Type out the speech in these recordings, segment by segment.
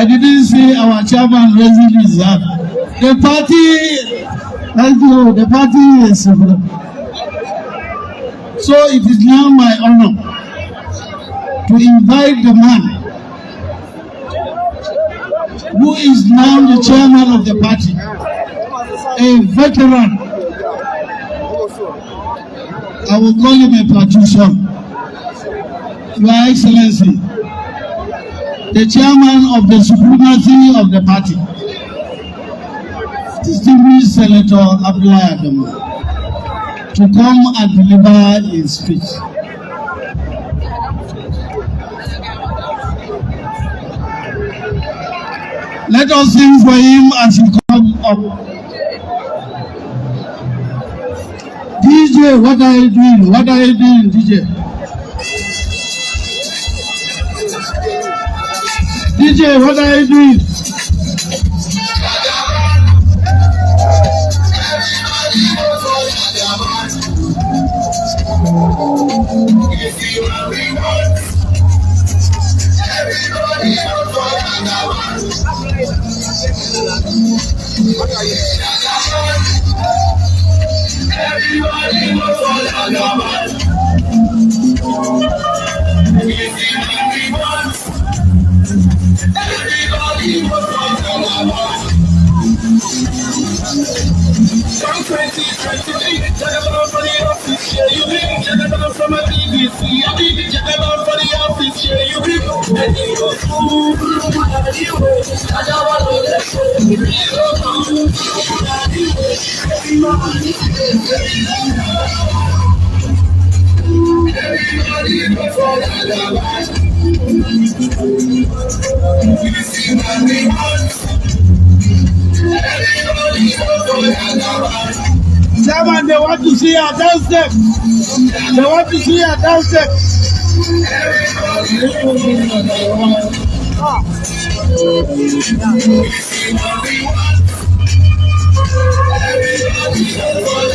didn't see our chairman raising his hand. The party, thank you, the party is. So it is now my honor to invite the man who is now the chairman of the party, a veteran. I will call him a patrician. Your Excellency, the chairman of the supremacy of the party, distinguished Senator Abdullahi Adamu, to come and deliver his speech. Let us sing for him as he comes up. DJ, what are you doing? What are you doing, DJ? DJ, what are you doing? Everybody was all about. Everybody was all about. From 2023, Jagabon for the office, yeah, you bring Jagabon from a BBC, I mean Jagabon for the office, yeah, you bring. And you go through, everybody was all about. You see what we want. Everybody was all about. Chairman, they want to see our dance step. They want to see our dance step. Everybody was all about. You see what we want. Everybody was all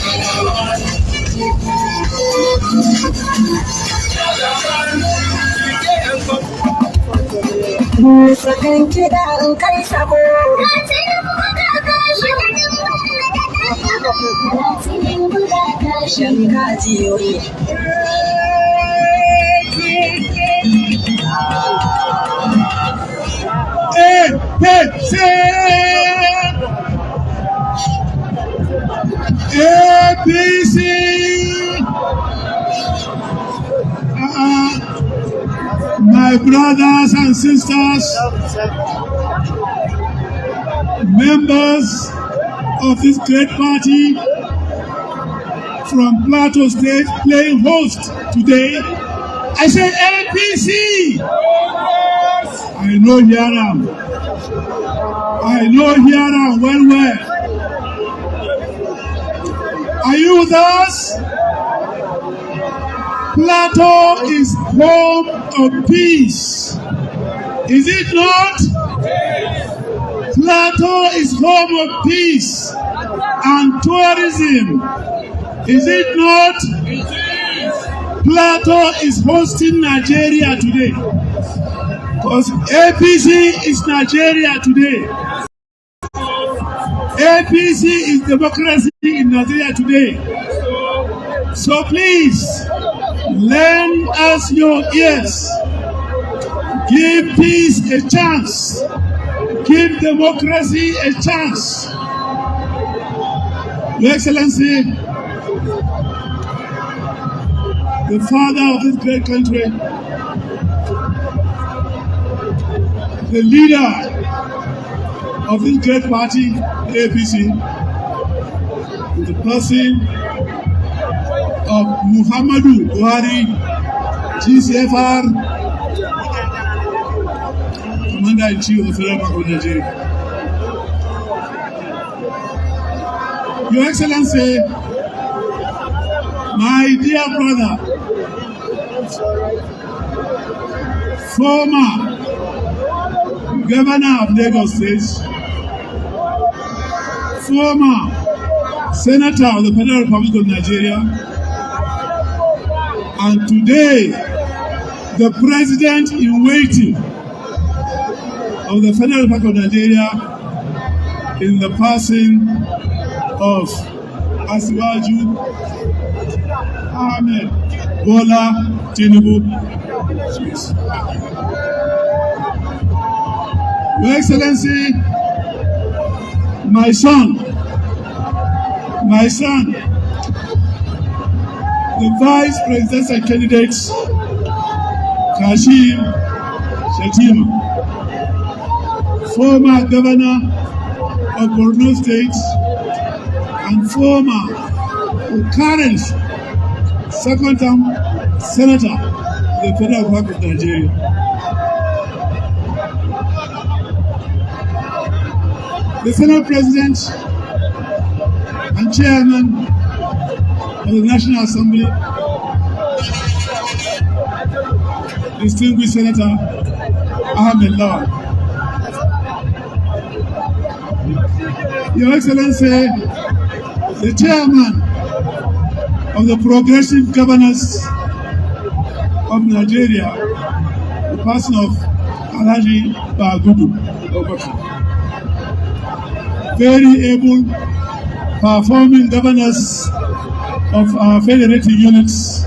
about. Sakan kiɗa in kai sabo. Shan kajiyoyi. APC. My brothers and sisters, members of this great party from Plateau State playing host today, I say APC. I know Hiram. I know Hiram well. Are you with us? Plateau is home of peace. Is it not? Plateau is home of peace and tourism. Is it not? Plateau is hosting Nigeria today. Because APC is Nigeria today. APC is democracy in Nigeria today. So please, lend us your ears. Give peace a chance. Give democracy a chance. Your Excellency, the father of this great country, the leader of this great party, the APC, the person of Muhammadu Buhari, GCFR, Commander-in-Chief of the Federal Bank of Nigeria. Your Excellency, my dear brother, former Governor of Lagos State, former Senator of the Federal Republic of Nigeria, and today the President in waiting of the Federal Republic of Nigeria in the passing of Asiwaju Ahmed Bola Tinubu. Your Excellency, my son, the Vice Presidential candidate, Kashim Shettima, former Governor of Borno State and former current second-term Senator of the Federal Republic of Nigeria. The Senate President and Chairman of the National Assembly, distinguished Senator Ahmed Lawal. Your Excellency, the Chairman of the Progressive Governors of Nigeria, the person of Alhaji Bagudu Obaka. Very able, performing governors of our federative units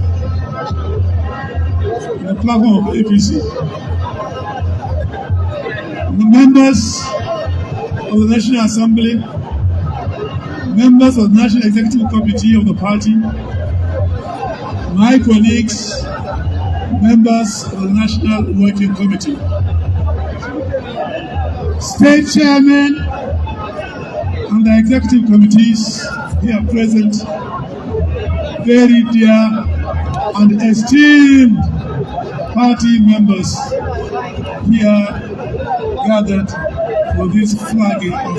in the platform of APC. The members of the National Assembly, members of the National Executive Committee of the party, my colleagues, members of the National Working Committee, state chairmen and the executive committees here present, very dear and esteemed party members here gathered for this flagging of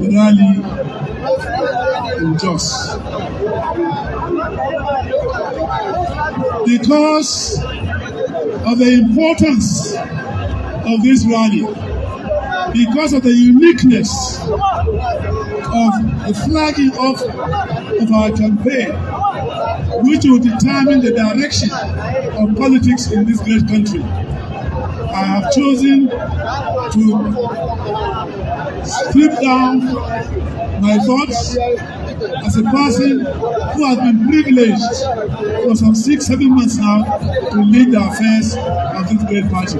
the rally in Jos. Because of the importance of this rally, because of the uniqueness of the flagging of our campaign, which will determine the direction of politics in this great country, I have chosen to strip down my thoughts as a person who has been privileged for some 6-7 months now to lead the affairs of this great party.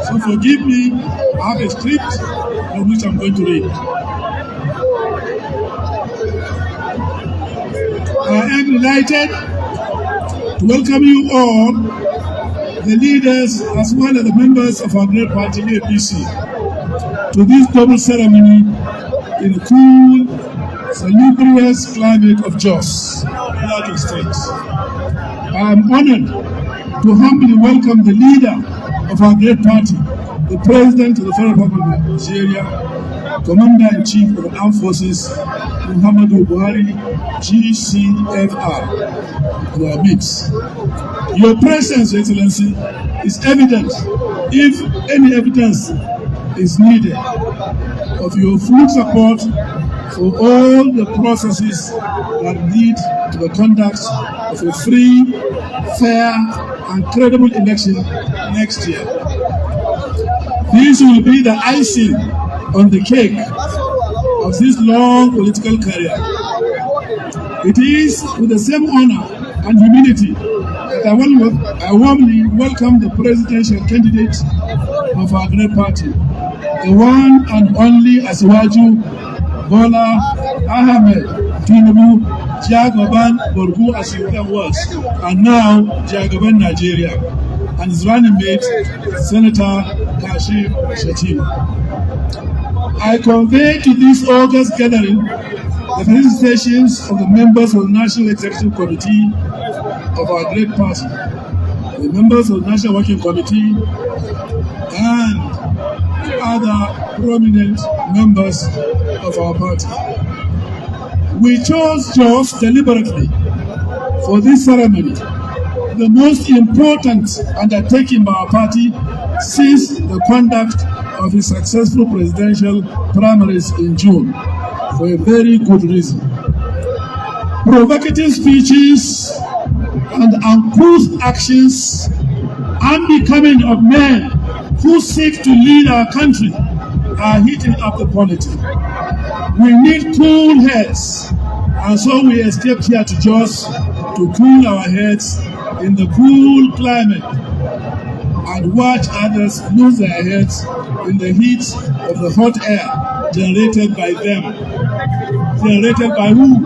So forgive me, I have a script of which I'm going to read. I am delighted to welcome you all, the leaders as well as the members of our great party APC, to this double ceremony in the cool, salubrious climate of Jos, Plateau State. I am honored to humbly welcome the leader of our great party, the President of the Federal Republic of Nigeria, Commander-in-Chief of the Armed Forces, Muhammadu Buhari, GCFR, in our midst. Your presence, Your Excellency, is evident, if any evidence is needed, of your full support for all the processes that lead to the conduct of a free, fair, and credible election next year. This will be the icing on the cake of this long political career. It is with the same honor and humility that I warmly welcome the presidential candidate of our great party, the one and only Asiwaju Bola Ahmed Tinubu, Jagaban Borgu as he was, and now Jagaban Nigeria, and his running mate, Senator Kashim Shettima. I convey to this August gathering the felicitations of the members of the National Executive Committee of our great party, the members of the National Working Committee, and other prominent members of our party. We chose Jos deliberately for this ceremony, the most important undertaking by our party since the conduct of the successful presidential primaries in June, for a very good reason. Provocative speeches and uncouth actions unbecoming of men who seek to lead our country are heating up the politics. We need cool heads, and so we escaped here to Jos to cool our heads in the cool climate and watch others lose their heads in the heat of the hot air generated by them. Generated by who?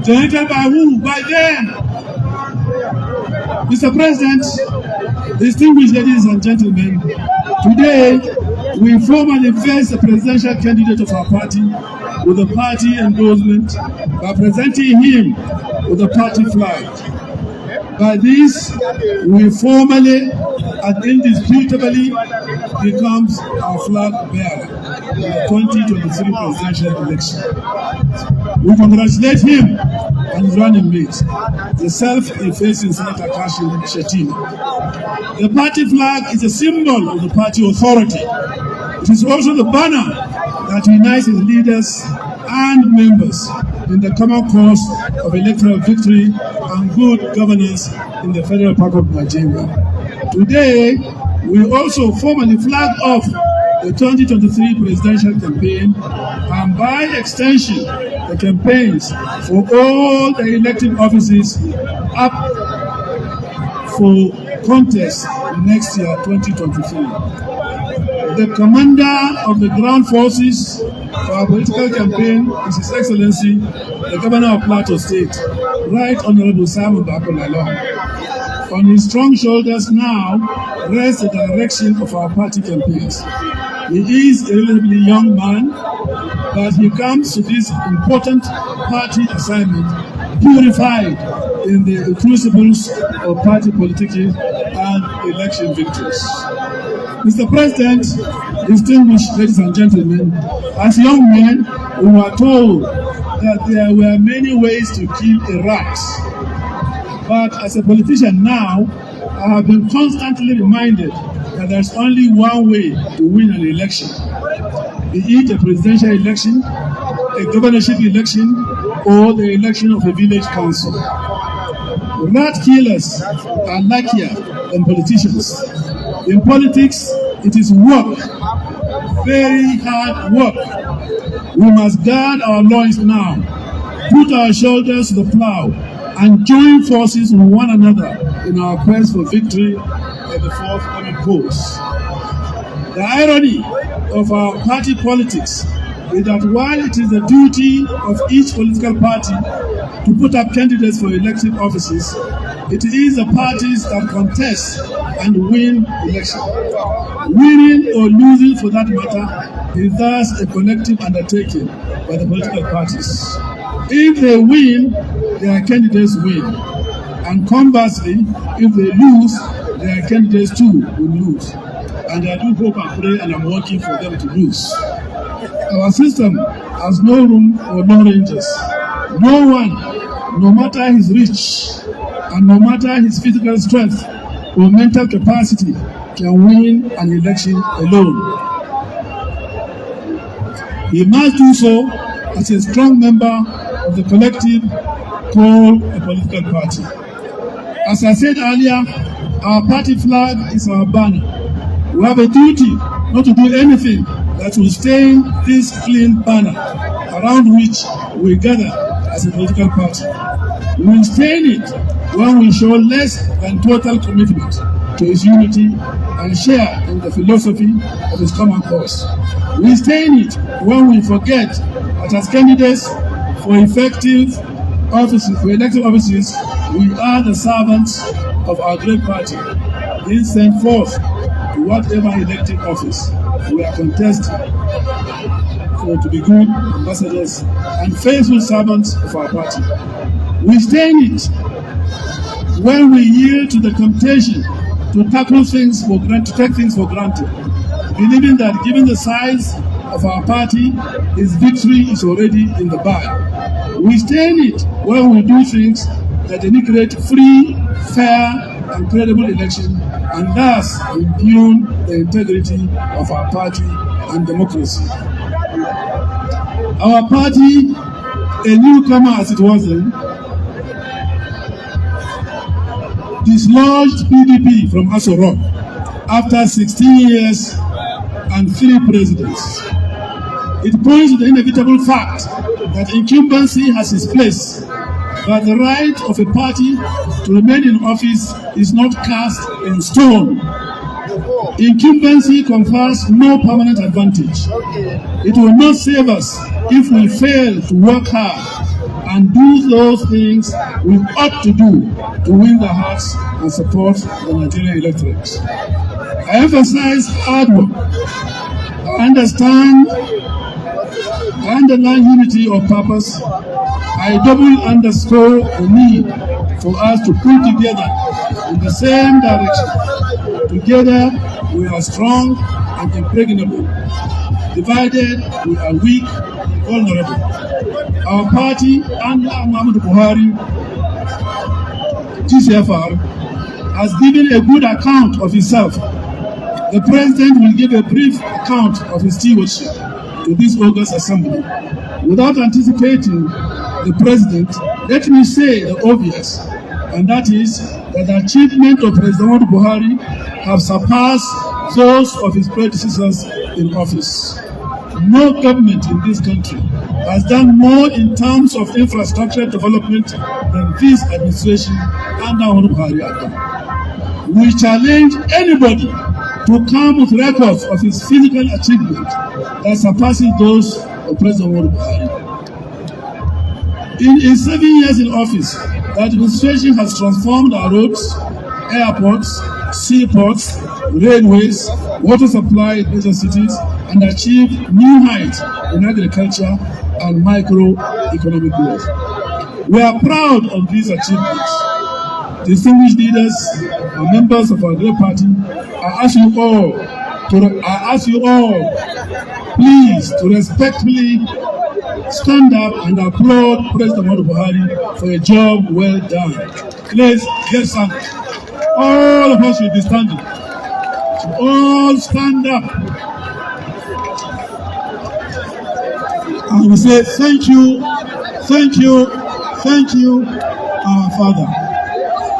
Generated by who? By them. Mr. President, distinguished ladies and gentlemen, today we formally face the presidential candidate of our party with a party endorsement by presenting him with a party flag. By this, we formally and indisputably becomes our flag bearer in the 2023 presidential election. We congratulate him and his running mate, the self-effacing Senator Kashim Shettima. The party flag is a symbol of the party authority. It is also the banner that unites its leaders and members in the common cause of electoral victory and good governance in the Federal Republic of Nigeria. Today, we also formally flag off the 2023 presidential campaign and by extension the campaigns for all the elected offices up for contest next year, 2023. The commander of the ground forces for our political campaign is His Excellency, the Governor of Plateau State, Right Honorable Simon Bako Lalong. On his strong shoulders now rests the direction of our party campaigns. He is a relatively young man, but he comes to this important party assignment purified in the crucibles of party politicking and election victories. Mr. President, distinguished ladies and gentlemen, as young men, we were told that there were many ways to kill a rat. But as a politician now, I have been constantly reminded that there's only one way to win an election, be it a presidential election, a governorship election, or the election of a village council. Rat killers are luckier than politicians. In politics, it is work, very hard work. We must guard our loins now, put our shoulders to the plow, and join forces with one another in our quest for victory at the forthcoming polls. The irony of our party politics is that while it is the duty of each political party to put up candidates for elective offices, it is the parties that contest and win elections. Winning or losing, for that matter, is thus a collective undertaking by the political parties. If they win, their candidates win. And conversely, if they lose, their candidates too will lose. And I do hope and pray and I'm working for them to lose. Our system has no room for no rangers. No one, no matter his reach and no matter his physical strength or mental capacity, can win an election alone. He must do so as a strong member of the collective called a political party. As I said earlier, our party flag is our banner. We have a duty not to do anything that will stain this clean banner around which we gather as a political party. We will stain it when we show less than total commitment to its unity and share in the philosophy of its common cause. We stain it when we forget that as candidates for effective offices, for elected offices, we are the servants of our great party, being sent forth to whatever elected office we are contesting for to be good ambassadors and faithful servants of our party. We stain it when we yield to the temptation to tackle things for granted, to take things for granted, believing that given the size of our party, its victory is already in the bag. We stain it when we do things that denigrate free, fair, and credible election, and thus impugn the integrity of our party and democracy. Our party, a newcomer as it was then, dislodged PDP from Aso Rock after 16 years and 3 presidents. It points to the inevitable fact that incumbency has its place, but the right of a party to remain in office is not cast in stone. Incumbency confers no permanent advantage. It will not save us if we fail to work hard and do those things we ought to do to win the hearts and support the Nigerian electorate. I emphasize hard work. I underline unity of purpose. I double underscore the need for us to pull together in the same direction. Together, we are strong and impregnable. Divided, we are weak and vulnerable. Our party under Muhammadu Buhari, GCFR, has given a good account of itself. The President will give a brief account of his stewardship to this August Assembly. Without anticipating the President, let me say the obvious, and that is that the achievements of President Muhammadu Buhari have surpassed those of his predecessors in office. No government in this country has done more in terms of infrastructure development than this administration under Muhammadu Buhari has done. We challenge anybody to come with records of his physical achievement that surpasses those of President Muhammadu Buhari. In his 7 years in office, the administration has transformed our roads, airports, seaports, railways, water supply in major cities, and achieved new heights in agriculture and microeconomic growth. We are proud of these achievements. Distinguished leaders and members of our great party, I ask you all, please, to respectfully stand up and applaud President Muhammadu Buhari for a job well done. Please get some. All of us should be standing. So all stand up. And we say thank you, thank you, thank you, our Father.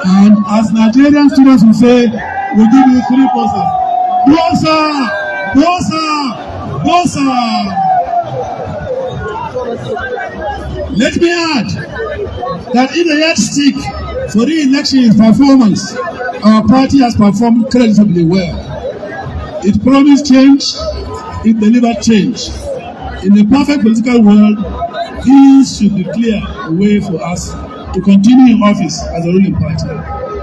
And as Nigerian students will say, we give you 3 bossa. Bossa! Bossa! Bossa! Let me add that in the yardstick for re-election performance, our party has performed creditably well. It promised change, it delivered change. In a perfect political world, this should declare a way for us to continue in office as a ruling party.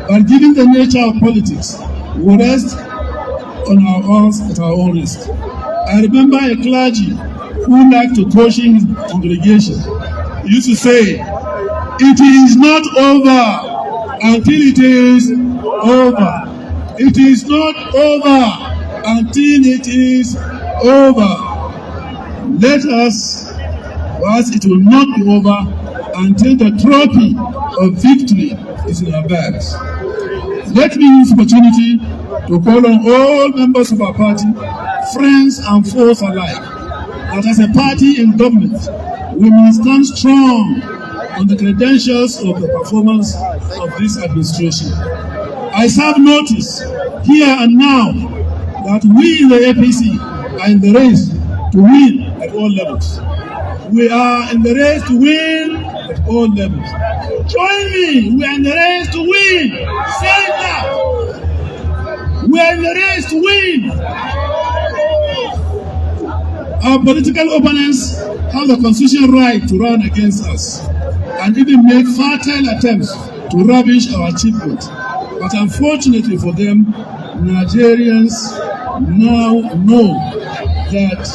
But given the nature of politics, we rest on our oars at our own risk. I remember a clergy who liked to caution his congregation. He used to say, "It is not over until it is over. It is not over until it is over." Let us, as it will not be over until the trophy of victory is in our bags. Let me use this opportunity to call on all members of our party, friends and foes alike, that as a party in government, we must stand strong on the credentials of the performance of this administration. I serve notice here and now that we in the APC are in the race to win at all levels. We are in the race to win at all levels. Join me. We are in the race to win. Say that. We are in the race to win. Our political opponents have the constitutional right to run against us and even make fertile attempts to rubbish our achievements. But unfortunately for them, Nigerians now know that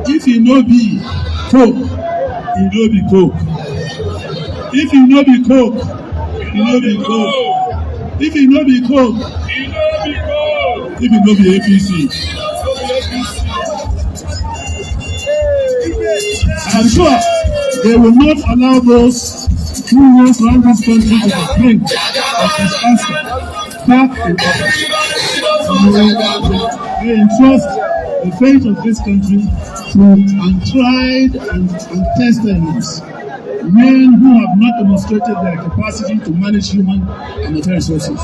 if you no be coke, you no be coke. If you no be coke, you no be coke. If you no be coke, you no be coke. If you no be APC. I'm sure they will not allow those who want to run this country to the brink of disaster back in office. They entrust the fate of this country to untried and untested men who have not demonstrated their capacity to manage human and material resources.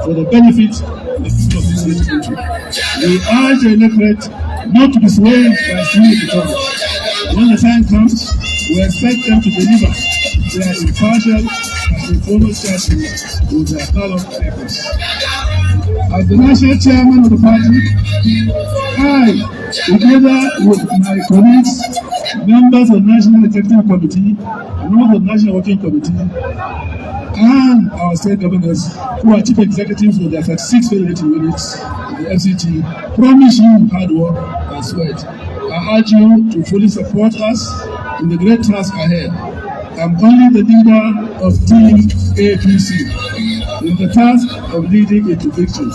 for the benefit of the people of this great country. We urge the electorate not to be swayed by swinging the torch. When the time comes, we expect them to deliver their impartial and informed judgment with their ballot papers. As the national chairman of the party, I, together with my colleagues, members of the National Executive Committee, members of the National Working Committee, and our state governors, who are chief executives of the 36 federating units of the FCT, promise you hard work and sweat. I urge you to fully support us in the great task ahead. I'm only the leader of Team APC in the task of leading it to victory.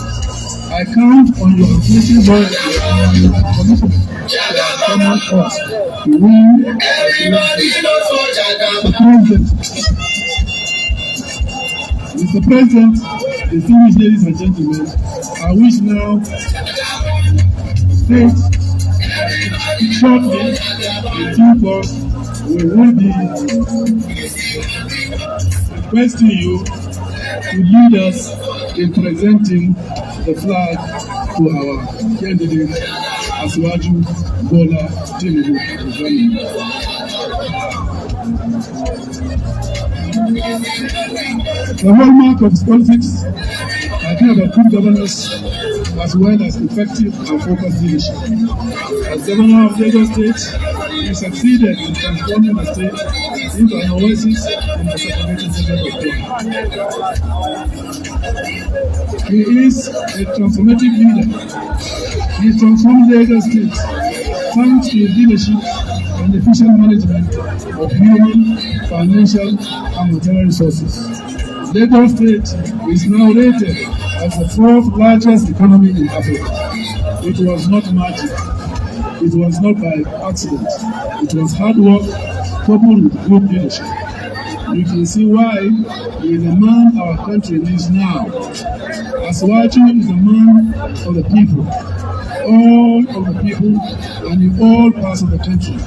I count on your unflinching loyalty and commitment to our common cause to win. Mr. President, distinguished ladies and gentlemen, I wish now state shortly in due course we will be requesting you to lead us in presenting the flag to our candidate Asiwaju Bola Tinubu. The hallmark of his politics are about good governance as well as effective and focused leadership. As governor of Lagos State, he succeeded in transforming the state into an oasis in the separated center of God. He is a transformative leader. He transformed Lagos State thanks to his leadership and efficient management of human, financial, and material resources. Lagos State is now rated as the fourth largest economy in Africa. It was not magic. It was not by accident. It was hard work coupled with good leadership. You can see why he is the man our country needs now. Asiwaju is a man of the people, all of the people, and in all parts of the country.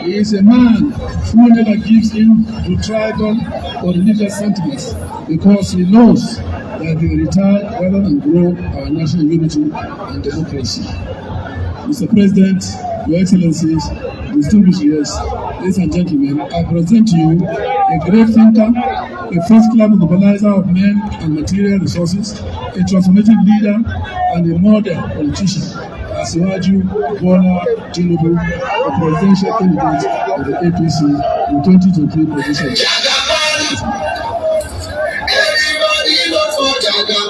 He is a man who never gives in to tribal or religious sentiments because he knows that they retire rather than grow our national unity and democracy. Mr. President, Your Excellencies, distinguished guests, ladies and gentlemen, I present to you a great thinker, a first-class mobilizer of men and material resources, a transformative leader, and a modern politician, Asiwaju Bola Tinubu, the presidential candidate of the APC in 2023 presidential. Everybody vote for Jaga.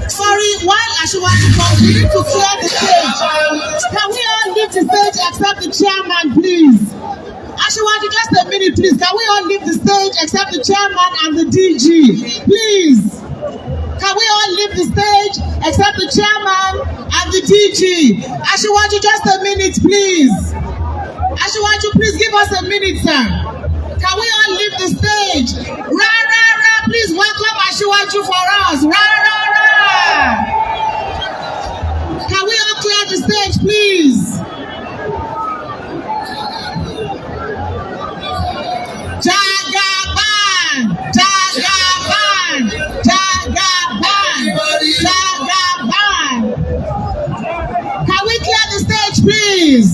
Sorry, while Asiwaju comes, we need to clear the stage. Can we all leave the stage except the chairman, please? Asiwaju, just a minute, please. Can we all leave the stage except the chairman and the DG? Please. Can we all leave the stage except the chairman and the DG? Asiwaju, just a minute, please. Asiwaju, please give us a minute, sir. Can we all leave the stage? Ra, ra, ra, please welcome Asiwaju for us. Ra, ra, ra. Can we all clear the stage, please? Jagaban! Jagaban! Jagaban! Jagaban! Can we clear the stage, please?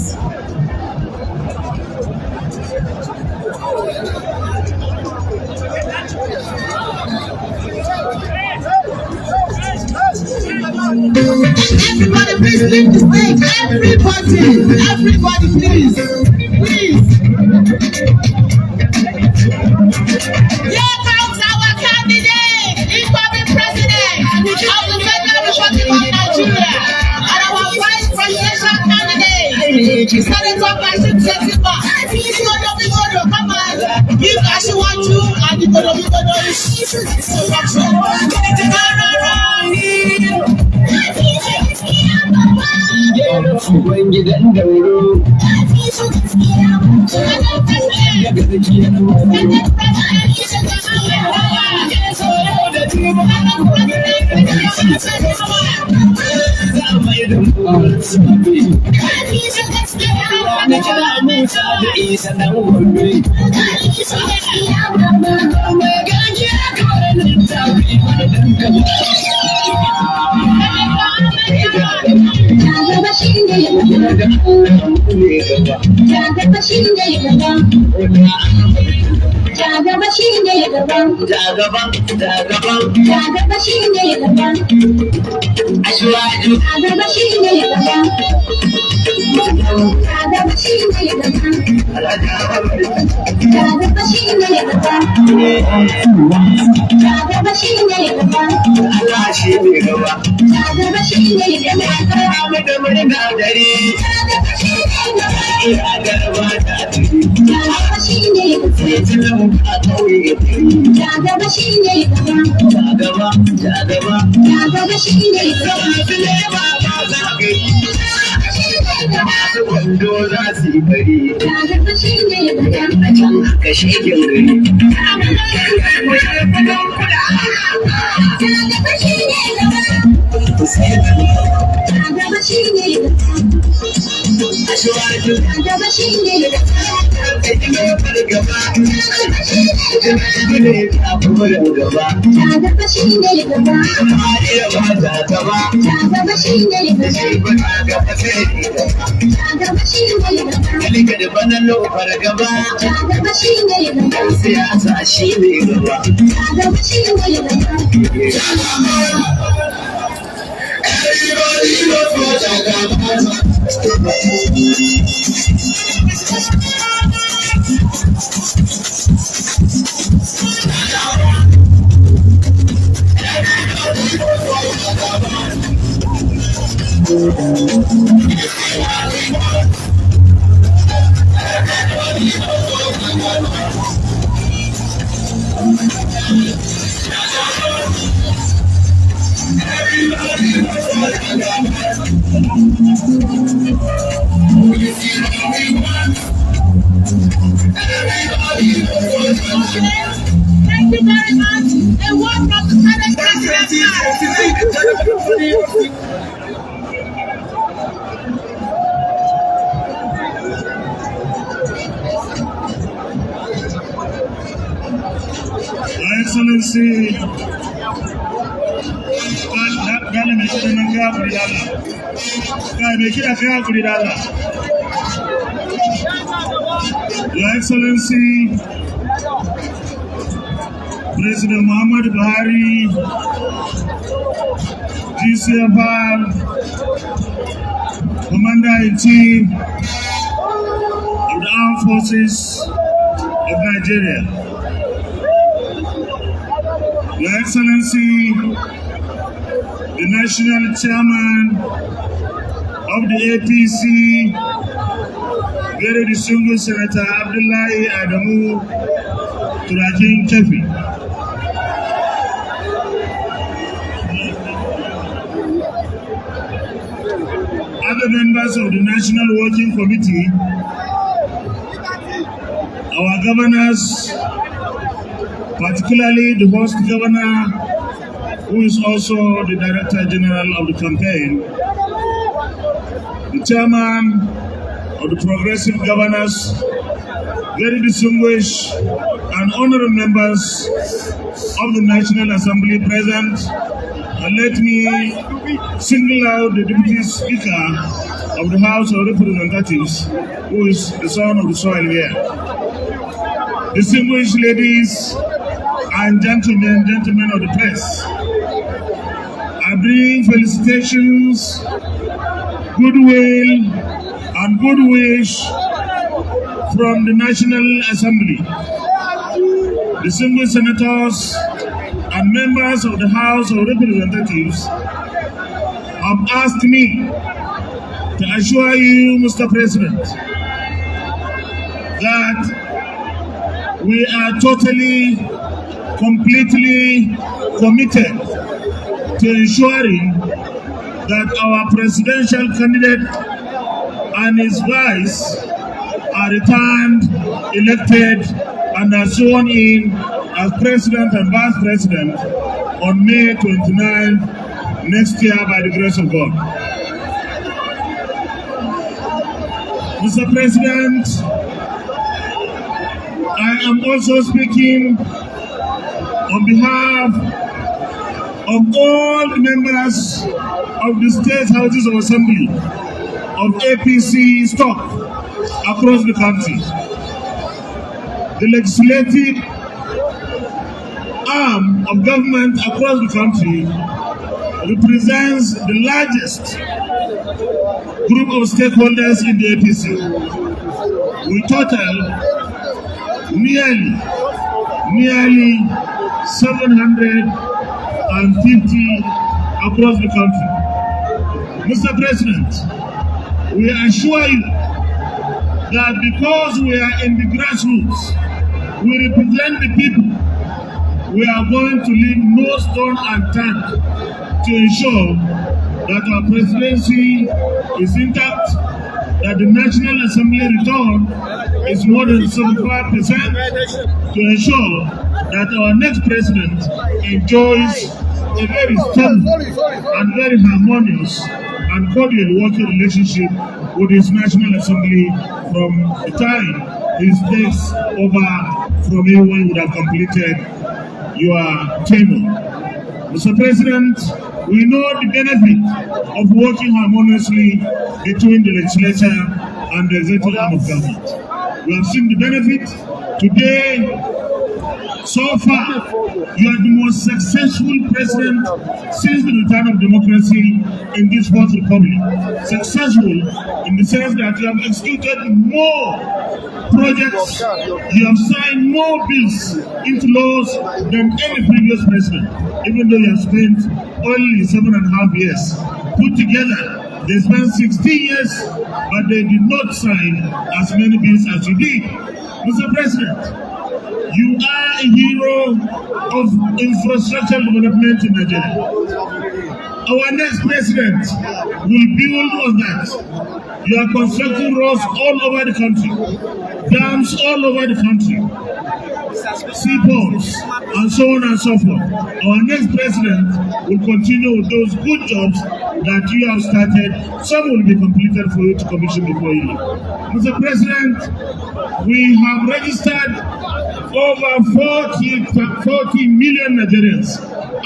Everybody, please leave the stage. Everybody, please. Please. Here comes our candidate, incoming president of the Federal Republic of Nigeria, and our vice presidential candidate, Senator Bashir Shettima. Igodo, come on, give Asiwaju and Igodo instruction. Gidan Dauro. Daga tsakiyar Thank you very much. A word from the Senate President. Your Excellency, Your Excellency, President Muhammad Buhari, GCFR, Commander-in-Chief of the Armed Forces of Nigeria, Your Excellency, the National Chairman of the APC, very distinguished Senator Abdullahi Adamu Turakin Kefi, other members of the National Working Committee, our governors, particularly the host governor, who is also the Director General of the campaign, the Chairman of the Progressive Governors, very distinguished and honorable members of the National Assembly present, and let me single out the Deputy Speaker of the House of Representatives, who is the son of the soil here. Distinguished ladies and gentlemen of the press, I bring felicitations, goodwill, and good wish from the National Assembly. Distinguished senators and members of the House of Representatives have asked me to assure you, Mr. President, that we are totally, completely committed to ensuring that our presidential candidate and his vice are returned, elected, and are sworn in as President and Vice President on May 29 next year by the grace of God. Mr. President, I am also speaking on behalf of all the members of the State Houses of Assembly of APC stock across the country. The legislative arm of government across the country represents the largest group of stakeholders in the APC. We total nearly 750 across the country. Mr. President, we assure you that because we are in the grassroots, we represent the people, we are going to leave no stone unturned to ensure that our presidency is intact, that the National Assembly return is more than 75%, to ensure that our next president enjoys a very stable and very harmonious and cordial working relationship with his National Assembly from the time he takes over from you when you would have completed your tenure. Mr. President, we know the benefit of working harmoniously between the legislature and the executive arm of government. We have seen the benefit today. So far, you are the most successful president since the return of democracy in this fourth republic. Successful in the sense that you have executed more projects, you have signed more bills into laws than any previous president, even though you have spent only 7.5 years. Put together, they spent 16 years, but they did not sign as many bills as you did. Mr. President, you are a hero of infrastructure development in Nigeria. Our next president will build on that. You are constructing roads all over the country, dams all over the country, seaports, and so on and so forth. Our next president will continue with those good jobs that you have started. Some will be completed for you to commission before you leave. Mr. President, we have registered over 40 million Nigerians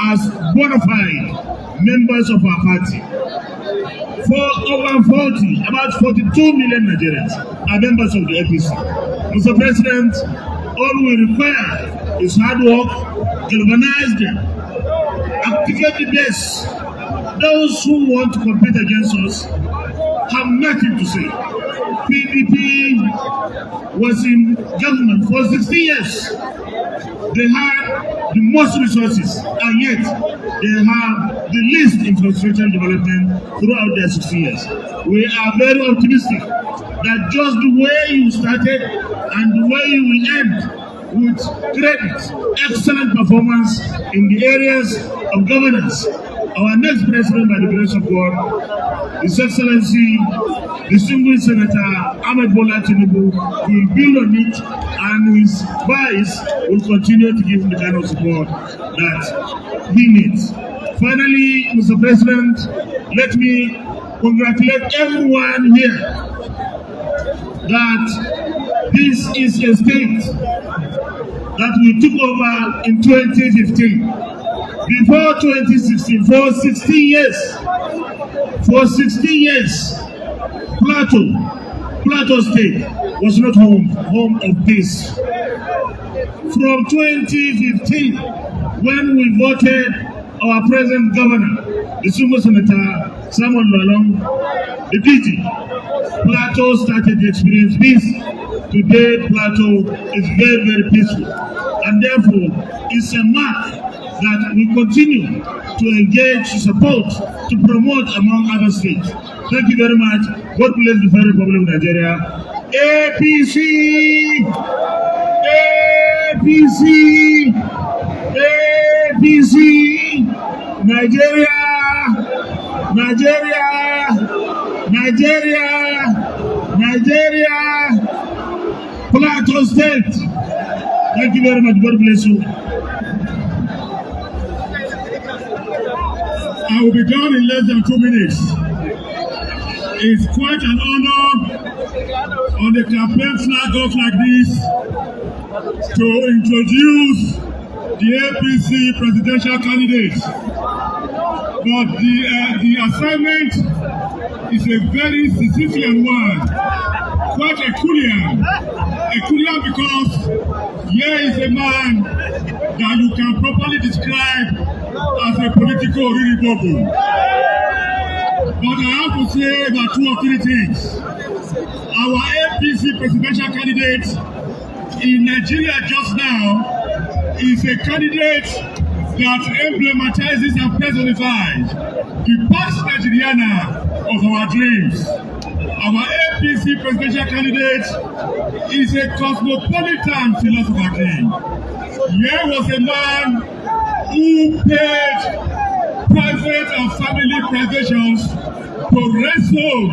as bona fide members of our party. About 42 million Nigerians are members of the APC. Mr. President, all we require is hard work, galvanize them, activate the base. Those who want to compete against us have nothing to say. PDP was in government for 60 years. They had the most resources, and yet they have the least infrastructure development throughout their 60 years. We are very optimistic that just the way you started and the way you will end with credit, excellent performance in the areas of governance. Our next president, by the grace of God, His Excellency, distinguished Senator Ahmed Bola Tinubu, will build on it, and his vice will continue to give him the kind of support that he needs. Finally, Mr. President, let me congratulate everyone here that this is a state that we took over in 2015. Before 2016, for 16 years, Plateau State was not home of peace. From 2015, when we voted our present governor, the Sumo Senator Samuel Lalong, the DG, Plateau started to experience peace. Today, Plateau is very, very peaceful, and therefore, it's a mark that we continue to engage, to support, to promote among other states. Thank you very much. God bless the Federal Republic of Nigeria. APC! APC! APC! Nigeria! Nigeria! Nigeria! Nigeria! Plateau State! Thank you very much. God bless you. will be done in less than 2 minutes. It's quite an honor on the campaign flag off like this to introduce the APC presidential candidate. But the assignment is a very Sisyphean one, quite Herculean. Herculean because here is a man that you can properly describe as a political Riribobo. But I have to say about 2 or 3 things. Our APC presidential candidate in Nigeria just now is a candidate that emblematizes and personifies the past Nigeriana of our dreams. Our APC presidential candidate is a cosmopolitan philosopher king. Here was a man who paid private and family privations to wrestle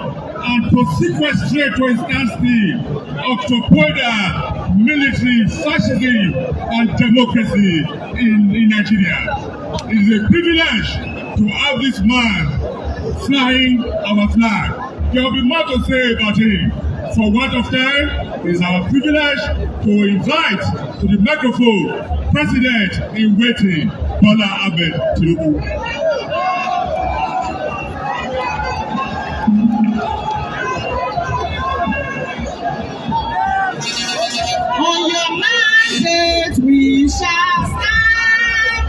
and to sequestrate to a standstill octopoidal military, fascism, and democracy in Nigeria. It is a privilege to have this man flying our flag. There will be more to say about him. For want of time, it is our privilege to invite to the microphone President in waiting, Bola Ahmed Tinubu. On your mandate we shall stand.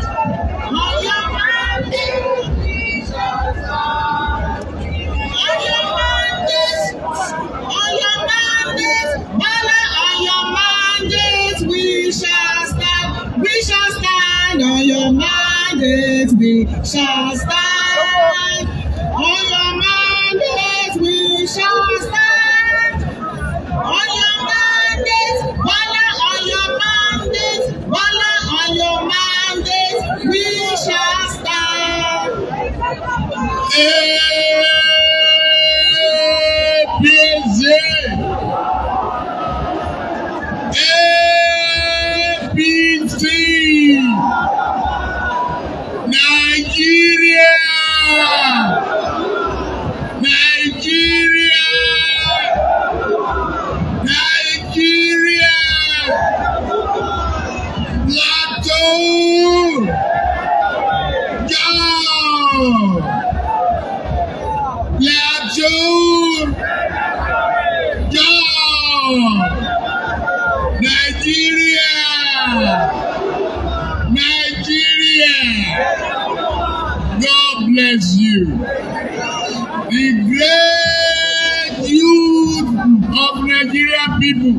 On your mandate we shall stand. On your mandate, Bola, on your mandate we shall stand. We shall stand on your mandate. We shall stand. On your mandate we shall stand. On your mandate, Bola, on your mandate, Bola, on your mandate, we shall stand. APC, APC, Nigeria, Nigeria. God bless you. The great youth of Nigerian people,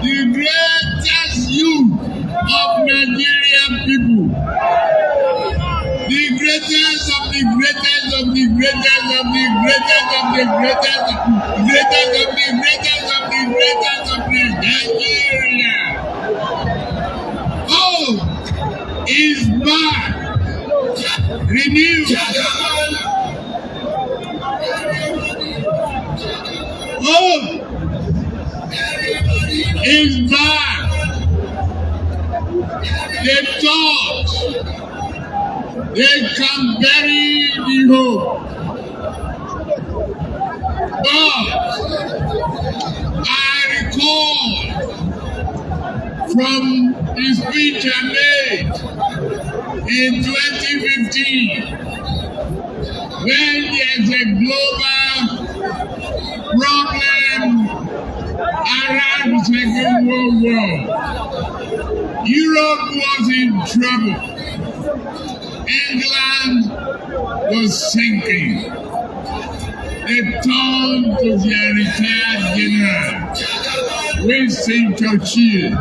the greatest youth of Nigerian people, the greatest of the greatest of the greatest of the greatest of the greatest of the greatest of the greatest of the Nigeria. Oh, is back. Renew. Oh, is back. They thought they can bury the hope, but I recall from the speech I made in 2015, when there's a global problem around the Second World War. Europe was in trouble. England was sinking. They turned to their retired general, Winston Churchill.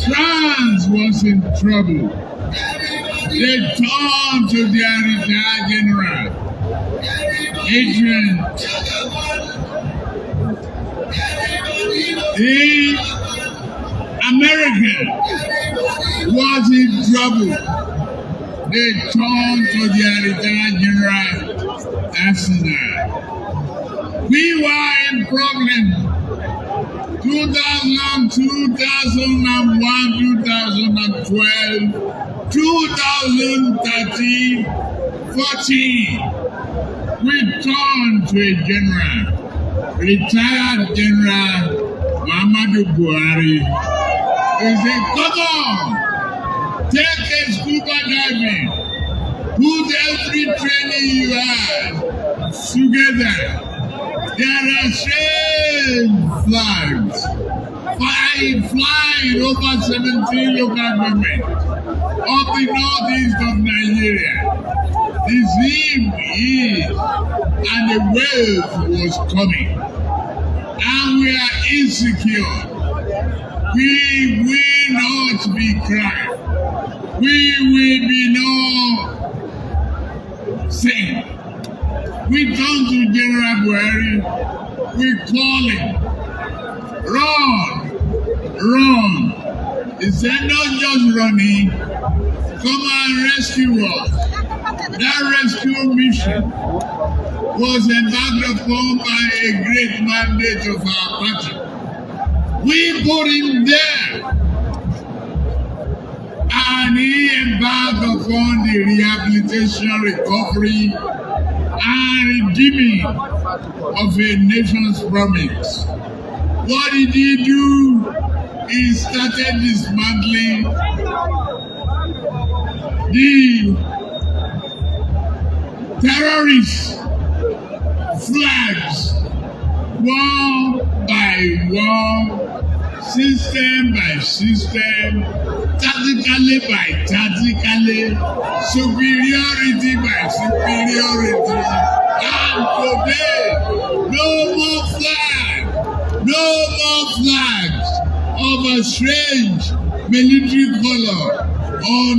France was in trouble. They turned to their retired general, Adrian. America was in trouble. They turned to their retired general, Arsenal. We were in problem. 2000, 2001, 2002. 2013, 14, we turned to a general, retired General Muhammadu Buhari. He said, come on, take a scuba diving, put every training you have together. There are same flags, flying over 17 local governments of the northeast of Nigeria. The zim is, and the wave was coming, and we are insecure. We will not be crying. We will be no saying. We turn to General Buhari. We call him. Run. He said, not just running. Come and rescue us. That rescue mission was embarked upon by a great mandate of our party. We put him there, and he embarked upon the rehabilitation, recovery, and redeeming of a nation's promise. What did he do? He started dismantling the terrorist flags, one by one, system by system, tactically by tactically, superiority by superiority. And today, no more flags of a strange military color on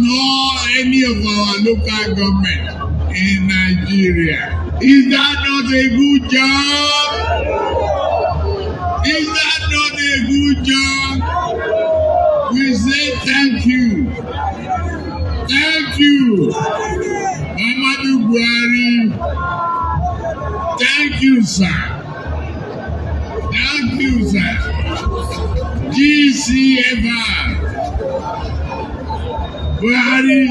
any of our local government in Nigeria. Is that not a good job? Is that not a good job? We say thank you. Thank you, Muhammadu Buhari. Thank you, sir. Thank you, sir. GCFR. Buhari.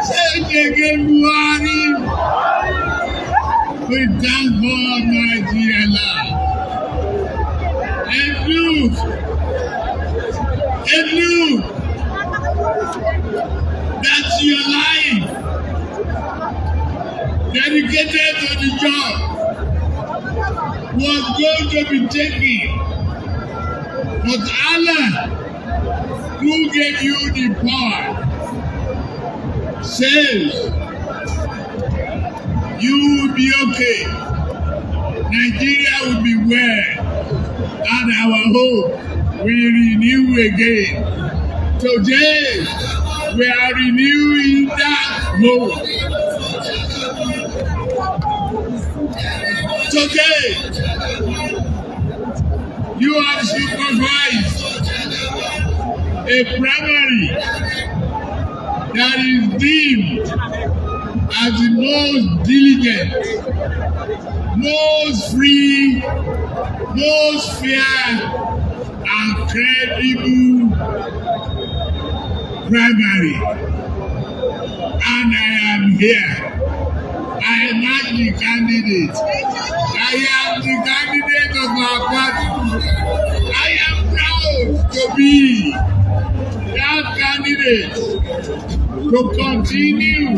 Say it again, Buhari. We thank God, my dear Lord. And look, that's your life. Dedicated to the job was going to be taken. But Allah, who gave you the power, says you will be okay. Nigeria will be well, and our hope will renew again. Today, we are renewing that hope. Today, you have supervised a primary that is deemed as the most diligent, most free, most fair, and credible primary. And I am here. I am not the candidate. I am the candidate of our party. I am proud to be that candidate to continue.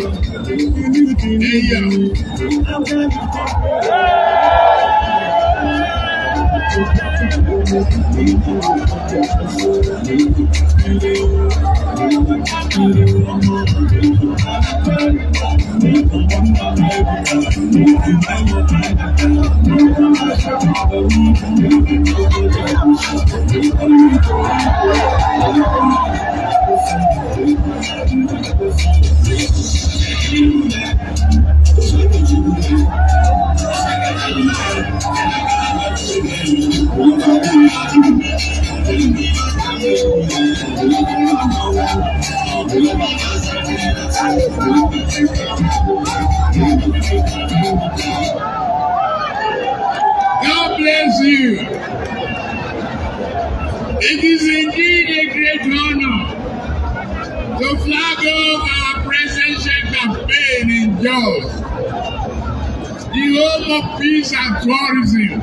God bless you. It is indeed a great honor to flag off our presidential campaign in Jos, the home of peace and tourism,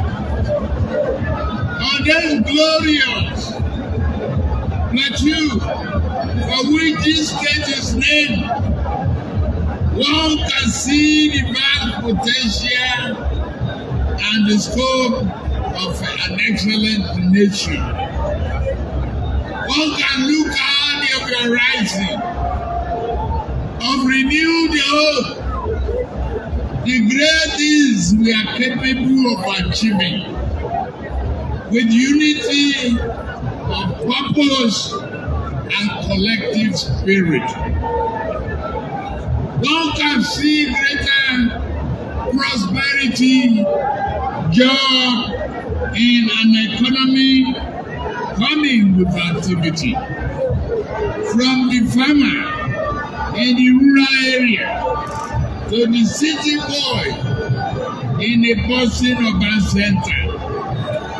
on this glorious plateau for which this state is named. One can see the vast potential and the scope of an excellent nation. One can look at the horizon of renewed hope, the great things we are capable of achieving, with unity of purpose and collective spirit. One can see greater prosperity, job in an economy coming with activity. From the farmer in the rural area to the city boy in a bustling urban center,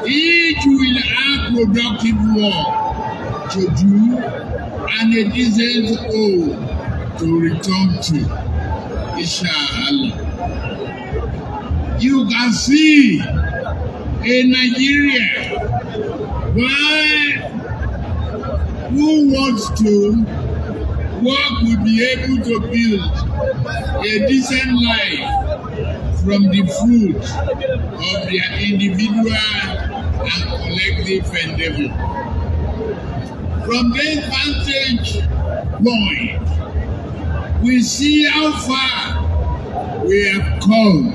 each will have productive work to do and a decent home to return to. Inshallah. You can see in Nigeria who wants to work will be able to build a decent life from the fruit of their individual and collective endeavor. From this vantage point, we see how far we have come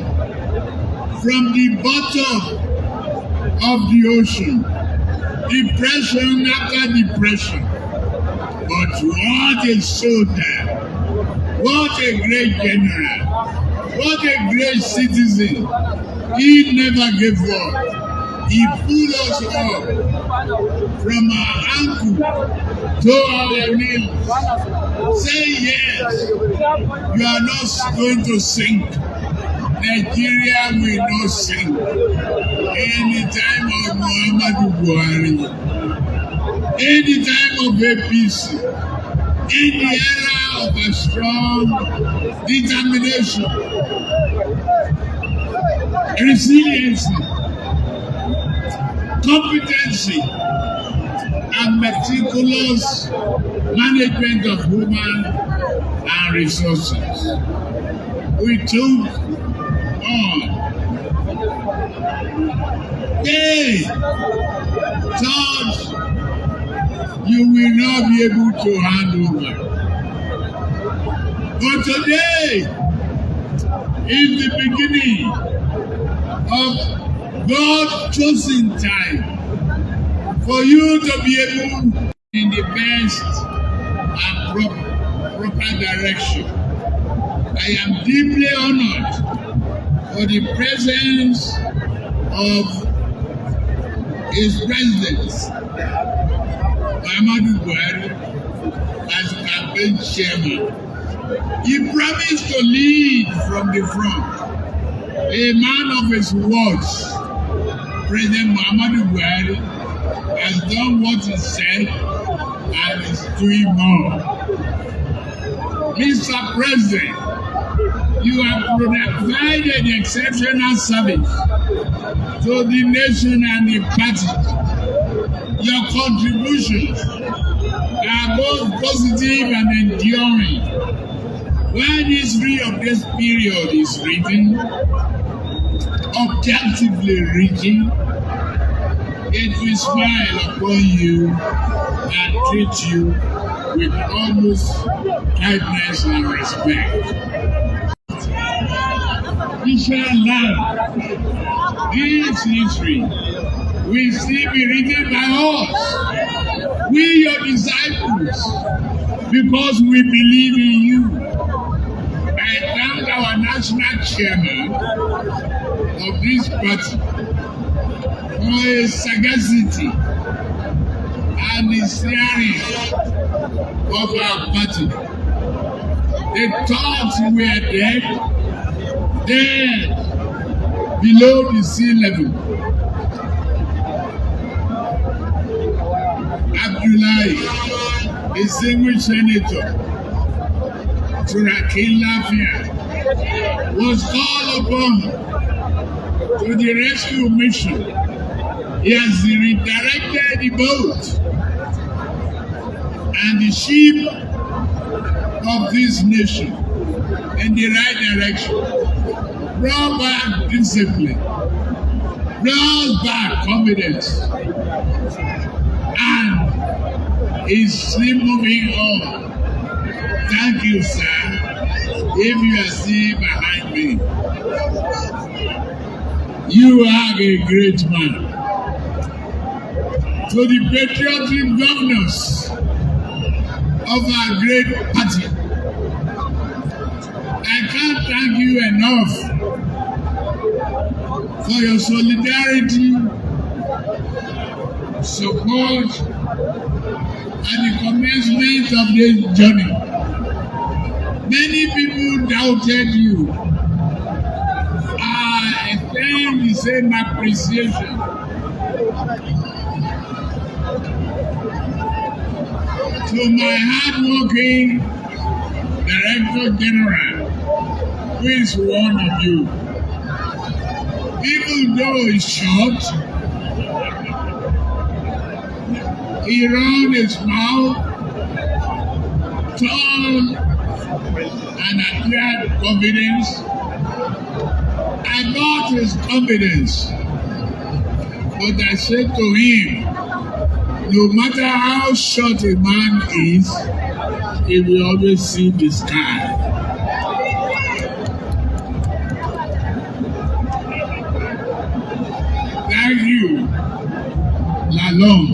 from the bottom of the ocean, depression after depression. But what a soldier, what a great general, what a great citizen. He never gave up. He pulled us up from our ankle to our knees. Say yes, you are not going to sink. Nigeria will not sink. In the time of Muhammadu Buhari, in the time of APC, in the era of a strong determination, resilience, competency, and meticulous management of human and resources. We took on. They thought you will not be able to hand over. But today is the beginning of God's chosen time for you to be able in the best and proper direction. I am deeply honored for the presence of His President, Muhammadu Buhari, as campaign chairman. He promised to lead from the front. A man of his words, President Muhammadu Buhari, has done what he said and is doing more. Mr. President, you have provided exceptional service to the nation and the party. Your contributions are both positive and enduring. When the history of this period is written, objectively written, it will smile upon you and treat you with almost kindness and respect. Inshallah, this history will still be written by us, we your disciples, because we believe in you. I thank our national chairman of this party for his sagacity and the steering of our party. They thought we were dead, below the sea level. Abdullahi, distinguished senator, Turaki Lafia, was called upon to the rescue mission. He has redirected the boat and the ship of this nation in the right direction. Brought back discipline, brought back confidence, and is still moving on. Thank you, sir, if you are still behind me. You are a great man. To the patriotic governors of our great party, I can't thank you enough for your solidarity, support, and the commencement of this journey. Many people doubted you. I extend the same appreciation to my hard-working Director General, who is one of you. Even though he's short, he ran his mouth, tall, and acquired confidence. I bought his confidence, but I said to him, no matter how short a man is, he will always see the sky. Thank you, Lalong.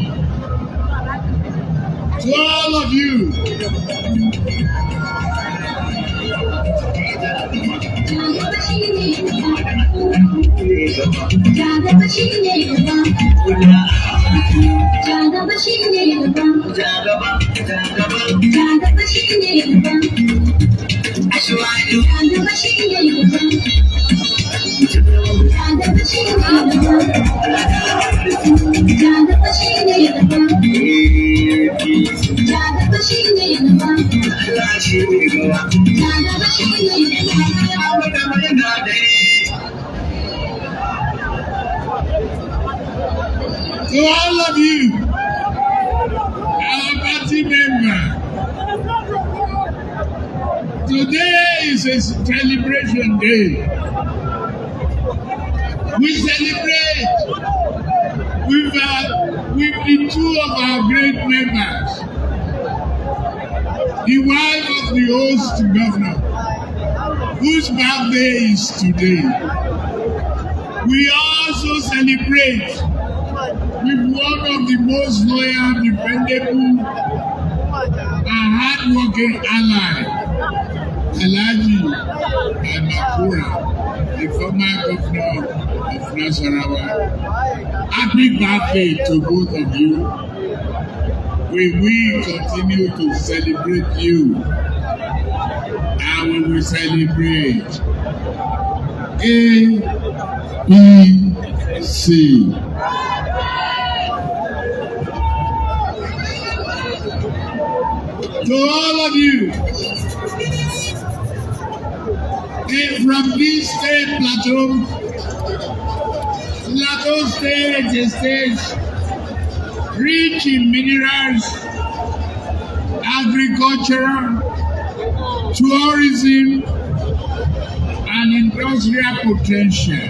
To all of you, to all of you, our party member, today is a celebration day. We celebrate with the two of our great members, the wife of the host governor, whose birthday is today. We also celebrate with one of the most loyal, dependable, and hard-working ally, Alhaji Amakura, the former governor of Nasarawa. Happy birthday to both of you. We will continue to celebrate you, and we will celebrate APC. To all of you, from this state plateau State is a state rich in minerals, agriculture, tourism, and industrial potential.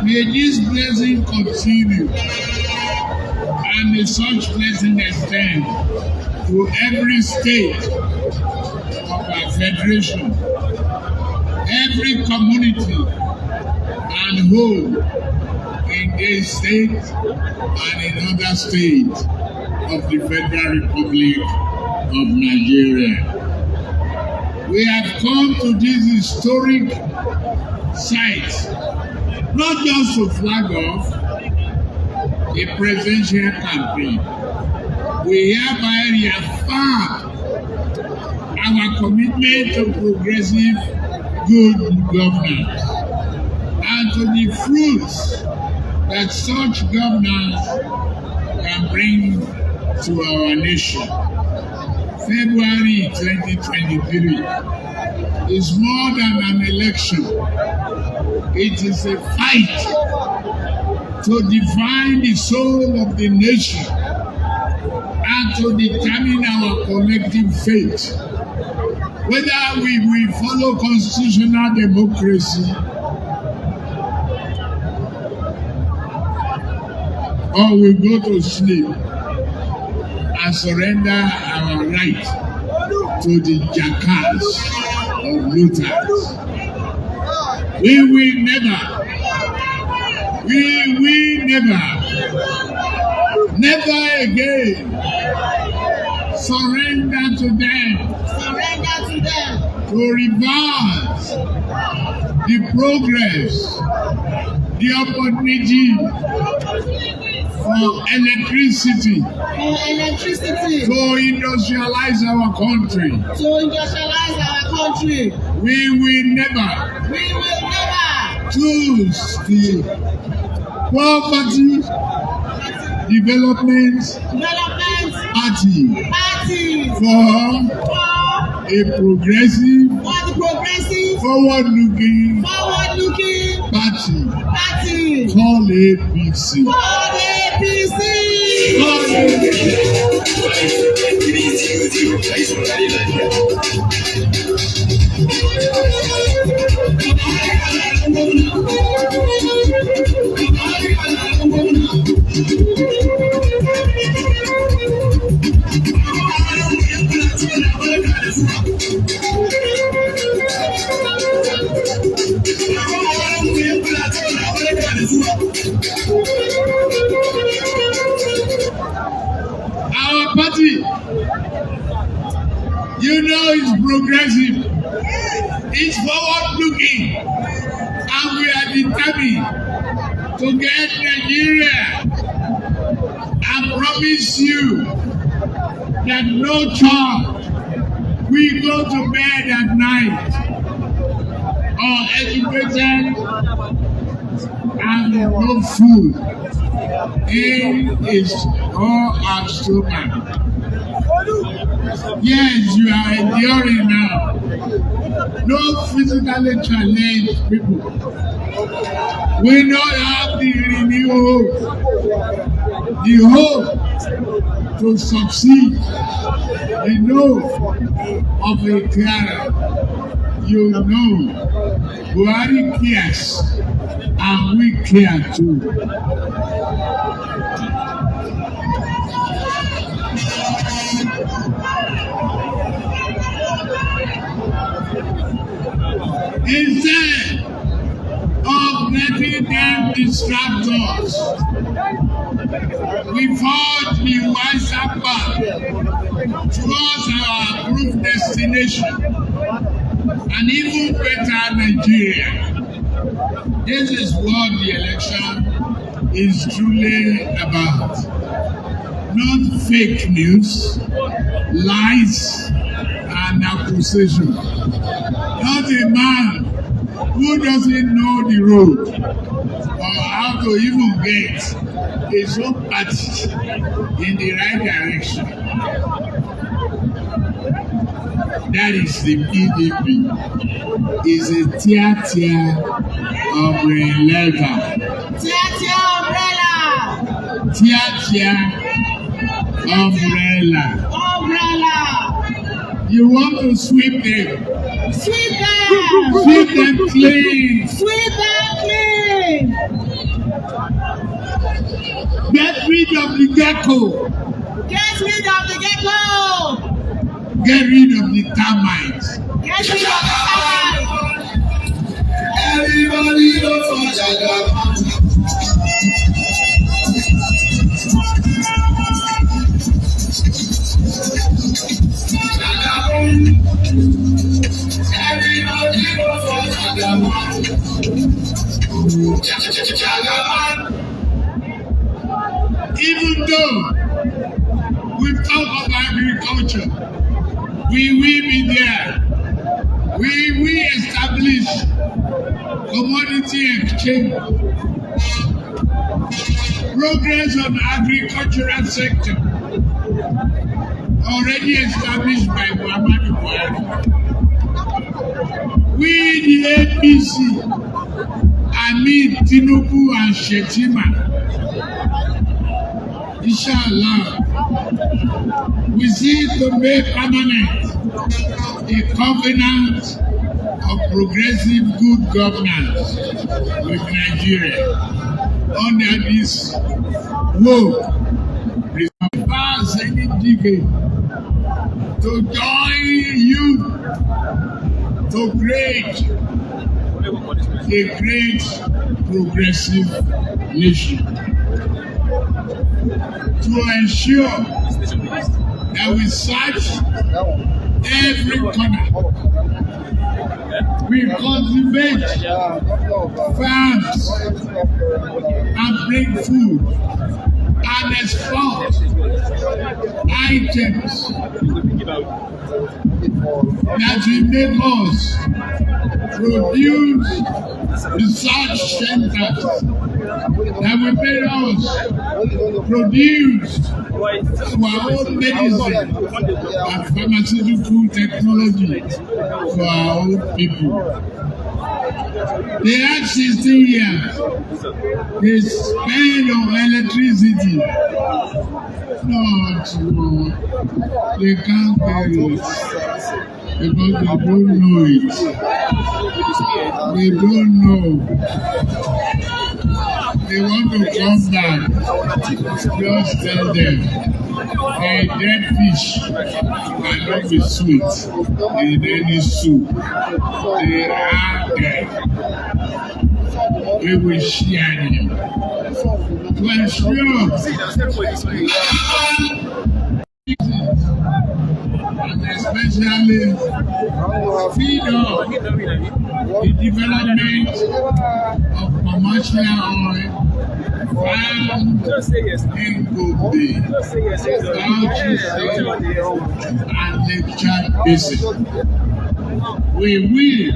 May this blessing continue, and may such blessing extend to every state of our federation, every community and home in this state and in other states of the Federal Republic of Nigeria. We have come to this historic site not just to flag off a presidential campaign. We hereby reaffirm our commitment to progressive good governance and to the fruits that such governance can bring to our nation. February 2023 is more than an election. It is a fight to define the soul of the nation and to determine our collective fate. Whether we will follow constitutional democracy or we go to sleep and surrender our right to the jackals of looters. We will never again surrender to them, to reverse the progress, the opportunity for electricity, to industrialize our country. We will never choose the poverty development party for a progressive, forward-looking party called APC. Our party, you know, is progressive, it's forward-looking, and we are determined to get Nigeria and promise you that no child will go to bed at night uneducated and no food in his or her stomach. Yes, you are enduring now. No physically challenged people will not have the renewal, the hope to succeed, the know of a carer. You know, Buhari cares, and we care too. Instead of letting them distract us, we fought the wiser path towards our approved destination, an even better Nigeria. This is what the election is truly about. Not fake news, lies, and accusation. Not a man who doesn't know the road or how to even get his own party in the right direction. That is the PDP. Is a tier umbrella. Umbrella. You want to sweep them. Sweep them clean. Get rid of the gecko. Get rid of the termites. Everybody knows what Jagaban. Everybody knows what Jagaban. Even though we talk of agriculture, we will be there. We establish commodity exchange, progress on the agricultural sector, already established by Muhammadu Buhari. We, the APC, Amin, Tinubu, and Shetima, inshallah, we seek to make permanent a covenant of progressive good governance with Nigeria under this woke, to join you to create a great progressive nation, to ensure that we search every corner, we cultivate farms and bring food and export items that will make us produce research centers that will make us produce our own medicine and pharmaceutical technology for our own people. They had 16 years. They spend on electricity. Not they can't pay it because they don't know it. They don't know. They want to come back. Just tell them a dead fish cannot be sweet in any soup. They are dead. We will share them. To ensure and especially feed up the development of commercial oil found in Gobe, and Lake Chad Basin. We will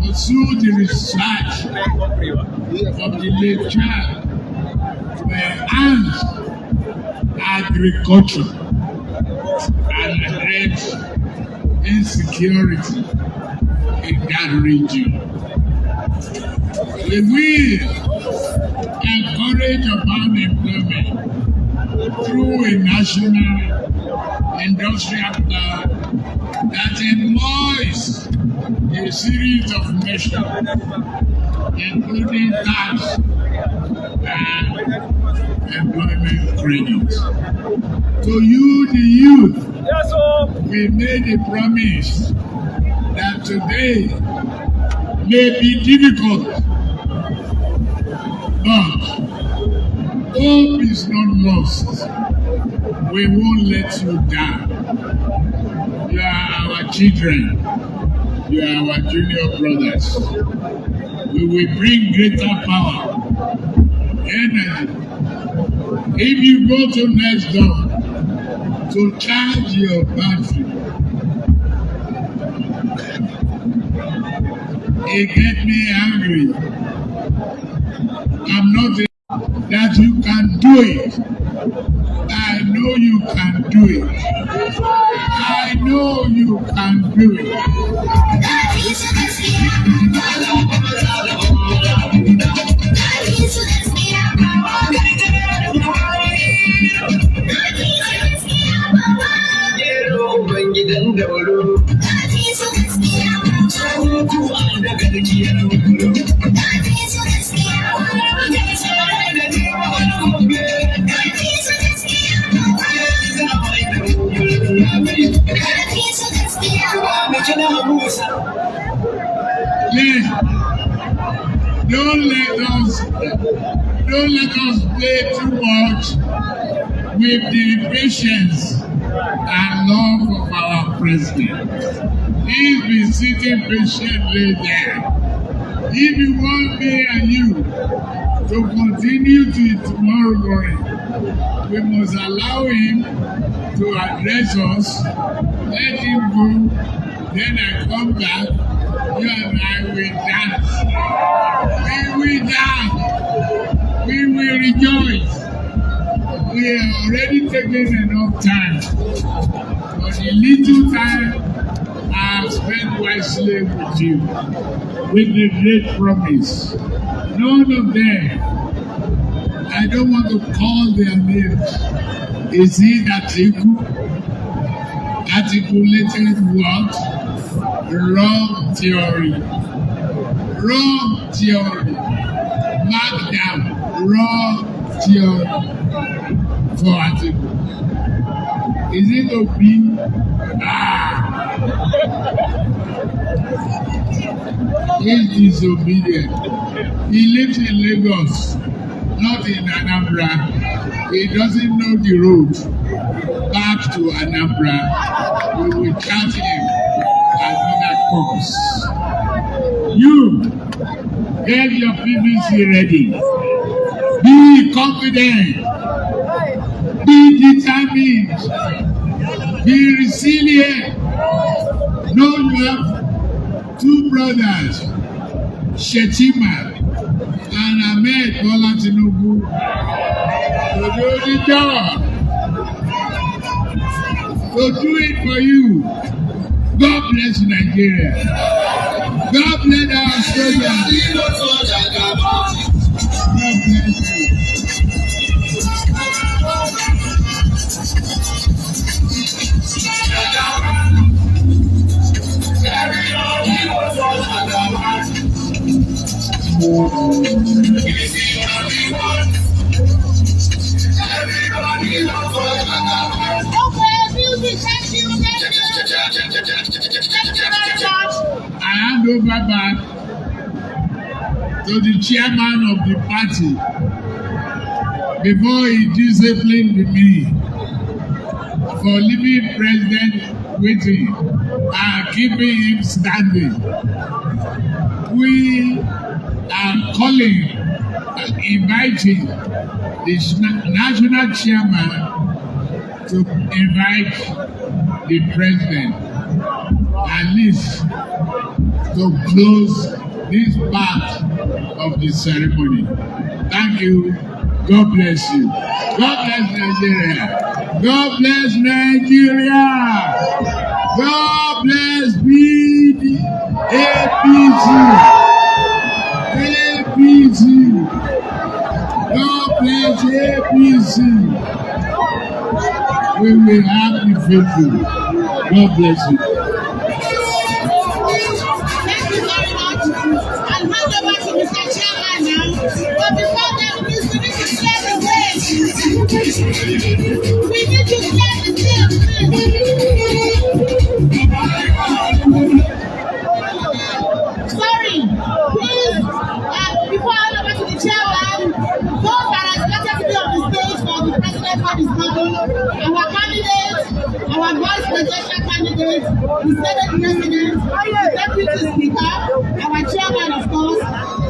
pursue the research of the Lake Chad to enhance agriculture and address insecurity in that region. We will encourage urban employment through a national industrial plan that employs a series of measures, including tax and employment credit. To you, the youth, we made a promise that today may be difficult, but hope is not lost. We won't let you down. You are our children. You are our junior brothers. We will bring greater power, energy. If you go to next door to charge your battery, it get me angry. I'm not that you can do it. I know you can do it. I know you can do it. Don't let us play too much with the patience and love of our president. He's been sitting patiently there. If you want me and you to continue till tomorrow morning, we must allow him to address us, let him go, then I come back you and I will dance. We will dance. We will rejoice. We are already taking enough time. But the little time I have spent wisely with you, with the great promise. None of them, I don't want to call their names. Is it Atiku? Articulated what? Wrong theory. Wrong theory. Mark down. Wrong theory for Atiku. Is it Obi? He is disobedient. He lives in Lagos, not in Anambra. He doesn't know the road back to Anambra. We will charge him another course. You get your PVC ready. Be confident. Be determined. Be resilient. Know you have two brothers, Shetima and Ahmed Bola Tinubu, to do the job, to do it for you. God bless Nigeria. God bless our soldiers. God bless you. I hand over back to the chairman of the party before he disciplined me for leaving President waiting and keeping him standing. We are calling and inviting the national chairman to invite the president at least to close this part of the ceremony. Thank you. God bless you. God bless Nigeria. God bless Nigeria. God bless APC. APC. God bless APC. We will have the faithful. God bless you. Thank you very much. I'll hand over to Mr. Chairman now. But before that, please, we need to clear the stage. We need to clear the stage, Sorry. Please, before I hand over to the chairman, those that are expected to be on the stage for the president for this meeting, our candidates, our vice presidential candidates, the Senate President, the Deputy Speaker, our chairman, of course,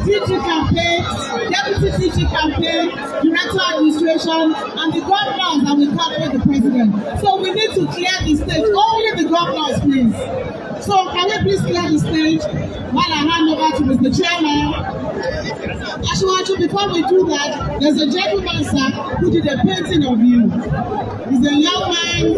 DG campaign, Deputy DG campaign, Director Administration, and the governors that will come with the president. So we need to clear the stage. Only the governors, please. So can we please clear the stage while I hand over to Mr. Chairman? Ashwaju, before we do that, there's a gentleman, sir, who did a painting of you. He's a young man.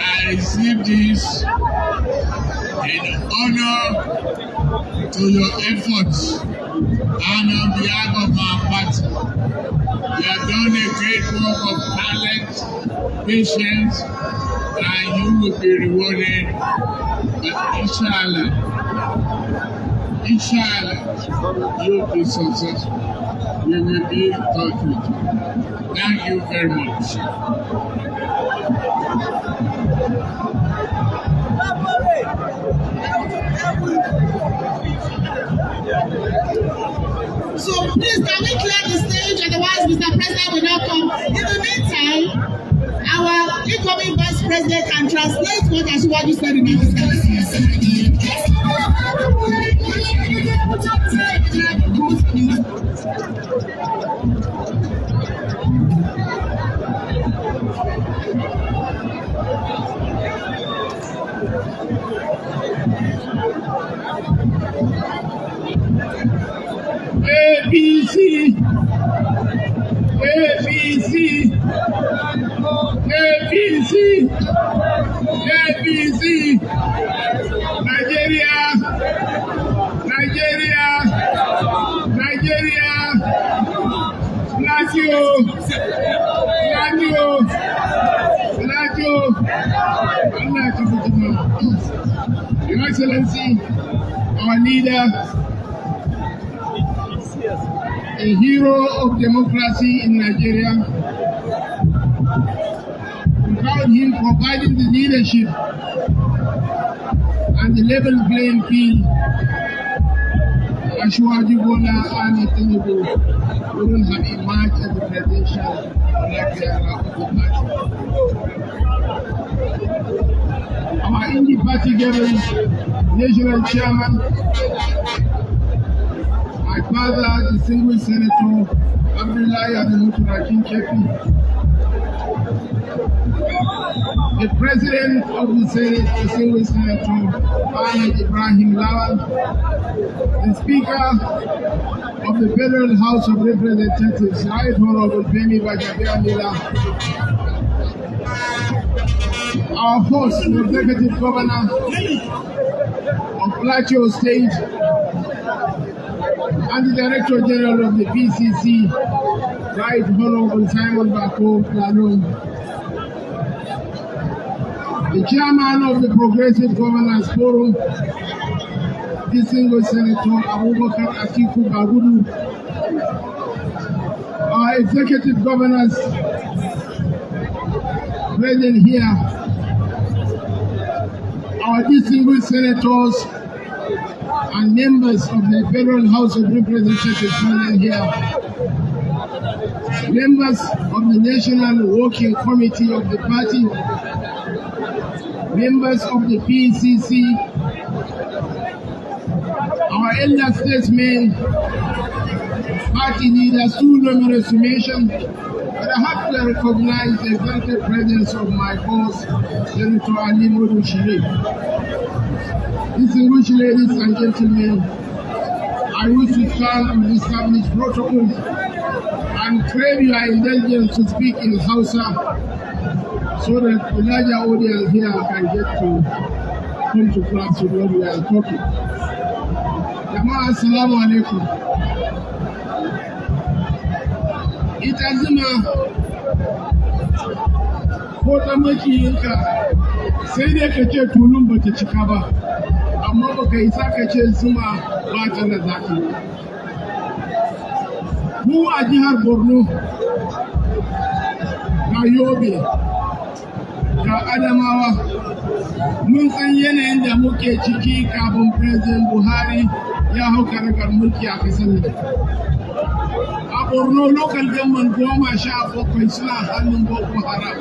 I received this in honor to your efforts and on behalf of our party. You have done a great work of talent, patience, and you will be rewarded. But inshallah, you will be successful. We will be in touch with you. Thank you very much. So please, can we clear the stage? Otherwise, Mr. President will not come. In the meantime, our incoming Vice President can translate what Ashwaju said in his APC, APC, APC, Nigeria, Nigeria, Nigeria, Lazio, Lazio, Lazio, Allah to Your Excellency, our leader, a hero of democracy in Nigeria. Without him providing the leadership and the level playing field, Ashwaji Bola and Tinubu wouldn't have emerged as the presidential Nigeria of the party. Our Indi party given national chairman, my father, distinguished Senator Abdullahi Adamutu Kepi, the President of the Senate, distinguished Senator Ahmed Ibrahim Lawal, the Speaker of the Federal House of Representatives, Right Honorable Femi Bajabiamila, our host, the Executive Governor of Plateau State, and the Director General of the PCC, Right Honorable Simon Bako Lalong, the Chairman of the Progressive Governors Forum, distinguished Senator Abubakar Atiku Bagudu, our Executive Governors present here, our distinguished Senators and members of the Federal House of Representatives present here, members of the National Working Committee of the party, members of the PCC, our elder statesmen, party leaders, too numerous to mention, but I have to recognize the exalted presence of my boss, Senator Ali Modu Shire. Distinguished ladies and gentlemen, I wish to stand on the established protocol and crave your indulgence to speak in Hausa so that the larger audience here can get to come to class with what we are talking. Jama'a assalamu alaikum. Ita zuma ko ta makiyinka sai dai ka ce tulun ba ta cika ba, amma ba ka isa ka ce zuma ba ta da zaki. Mu a jihar Borno, ga Yobe, ga Adamawa, mun san yanayin da muke ciki kafin President Buhari ya hau karagar mulki a kasar nan. A Borno local government 17 suna hannun Boko Haram.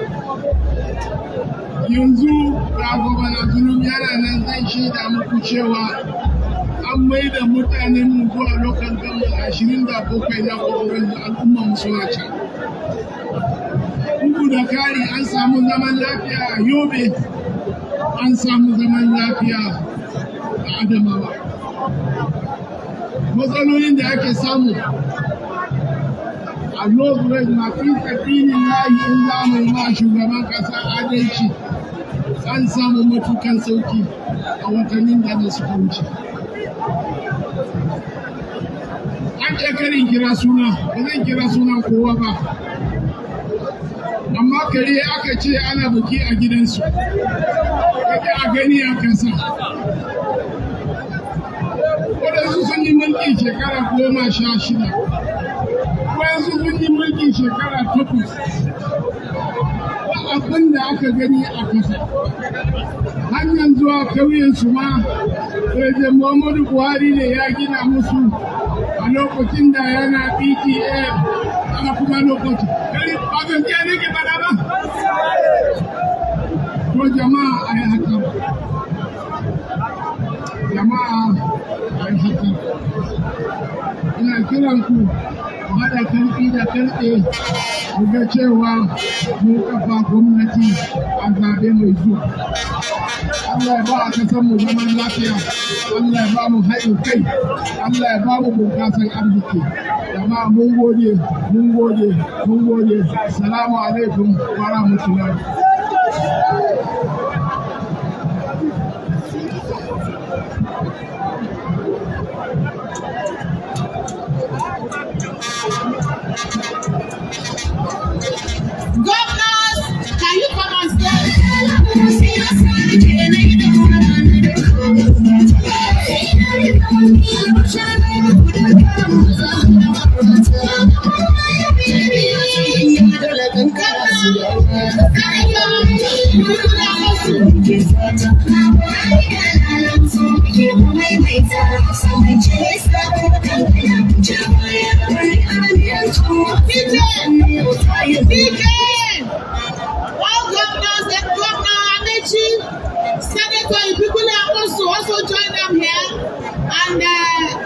Yanzu ga gwamna Zulum yana nan zai shaida muku cewa an mai da mutanen mu zuwa local government 27 na gwamnati al'umma mu suna can. Bugu da kari an samu zaman lafiya a Yobe, an samu zaman lafiya a Adamawa. Matsalolin da ake samu a Northwest na fi tsakinin layi in zamu ma shugaban kasa adalci, an samu matukan sauki a watannin da suka wuce. An karin kira suna, ba zan kira sunan kowa ba, amma kare aka ce ana biki a gidansu, kaje a gani a kasa. Waɗansu sun yi mulki shekara 16, waɗansu sun yi mulki shekara 8, ba abin da aka gani a kasa. Hanyar zuwa kauyensu ma, President Muhammadu Buhari ne ya gina musu a lokacin da yana PTF, a kuma lokacin. Ba gaskiya ne ke faɗa ba? To jama'a a yi haka. Jama'a a yi haka. Ina kiran ku haɗa karfi da karfe mu ga cewa mu kafa gwamnati a zaɓe mai zuwa. Allah ya ba a kasan mu zaman lafiya, Allah ya ba mu haɗin kai, Allah ya ba mu bunƙasar arziki. Jama'a mun gode. Assalamu alaikum wa rahmatullahi. Governors, can you come on stage? All governors and Governor Amechi, Senator Ibikule also join them here, and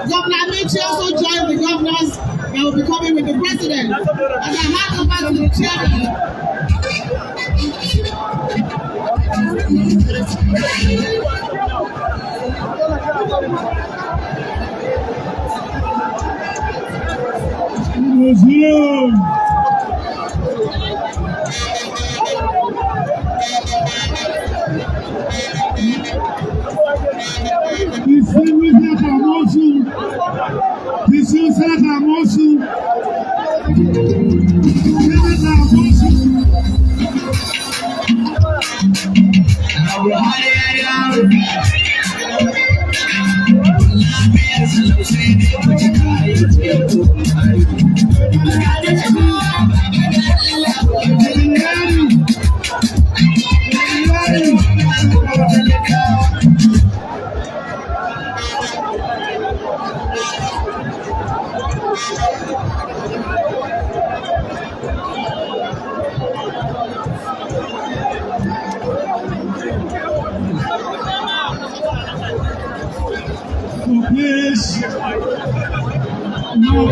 Governor Amechi also joined the governors that will be coming with the president. And I hand over to the chairman. Muslim. Please, no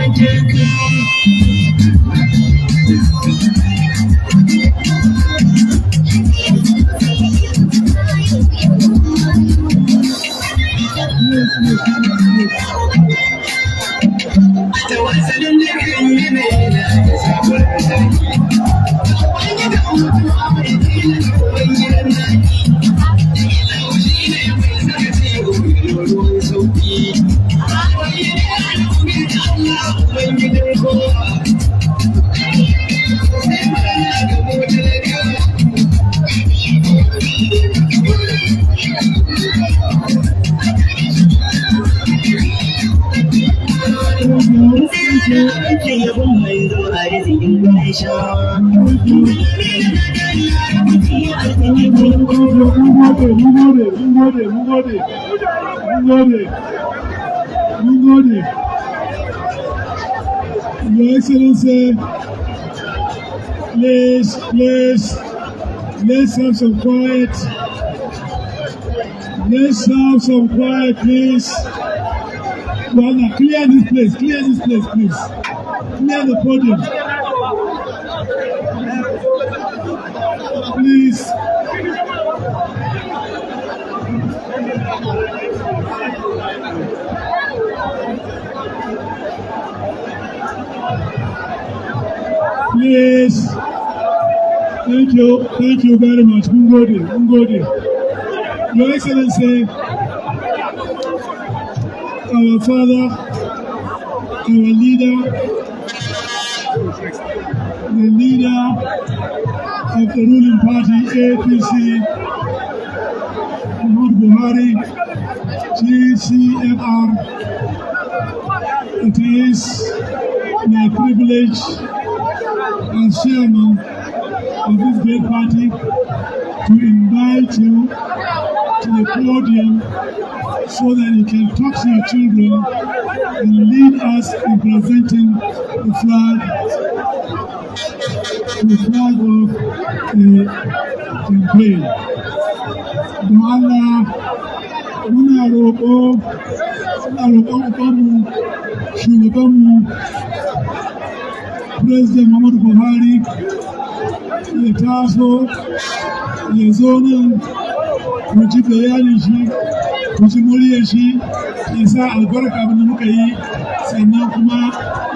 Your Excellency, let's have some quiet. Let's have some quiet, please. Well, now, clear this place, please. Clear the podium. Please. Please. Thank you very much. Ngode. Your Excellency, our father, our leader, the leader of the ruling party, APC, Muhammadu Buhari, GCFR. It is my privilege as chairman of this great party to invite you to the podium so that you can talk to your children and lead us in presenting the flag of the campaign. Don Allah, muna roƙon shugabanmu President Muhammadu Buhari ya taso ya zo nan mu ji bayanin shi kuji muryar shi ya sa albarka abin da muka yi sannan kuma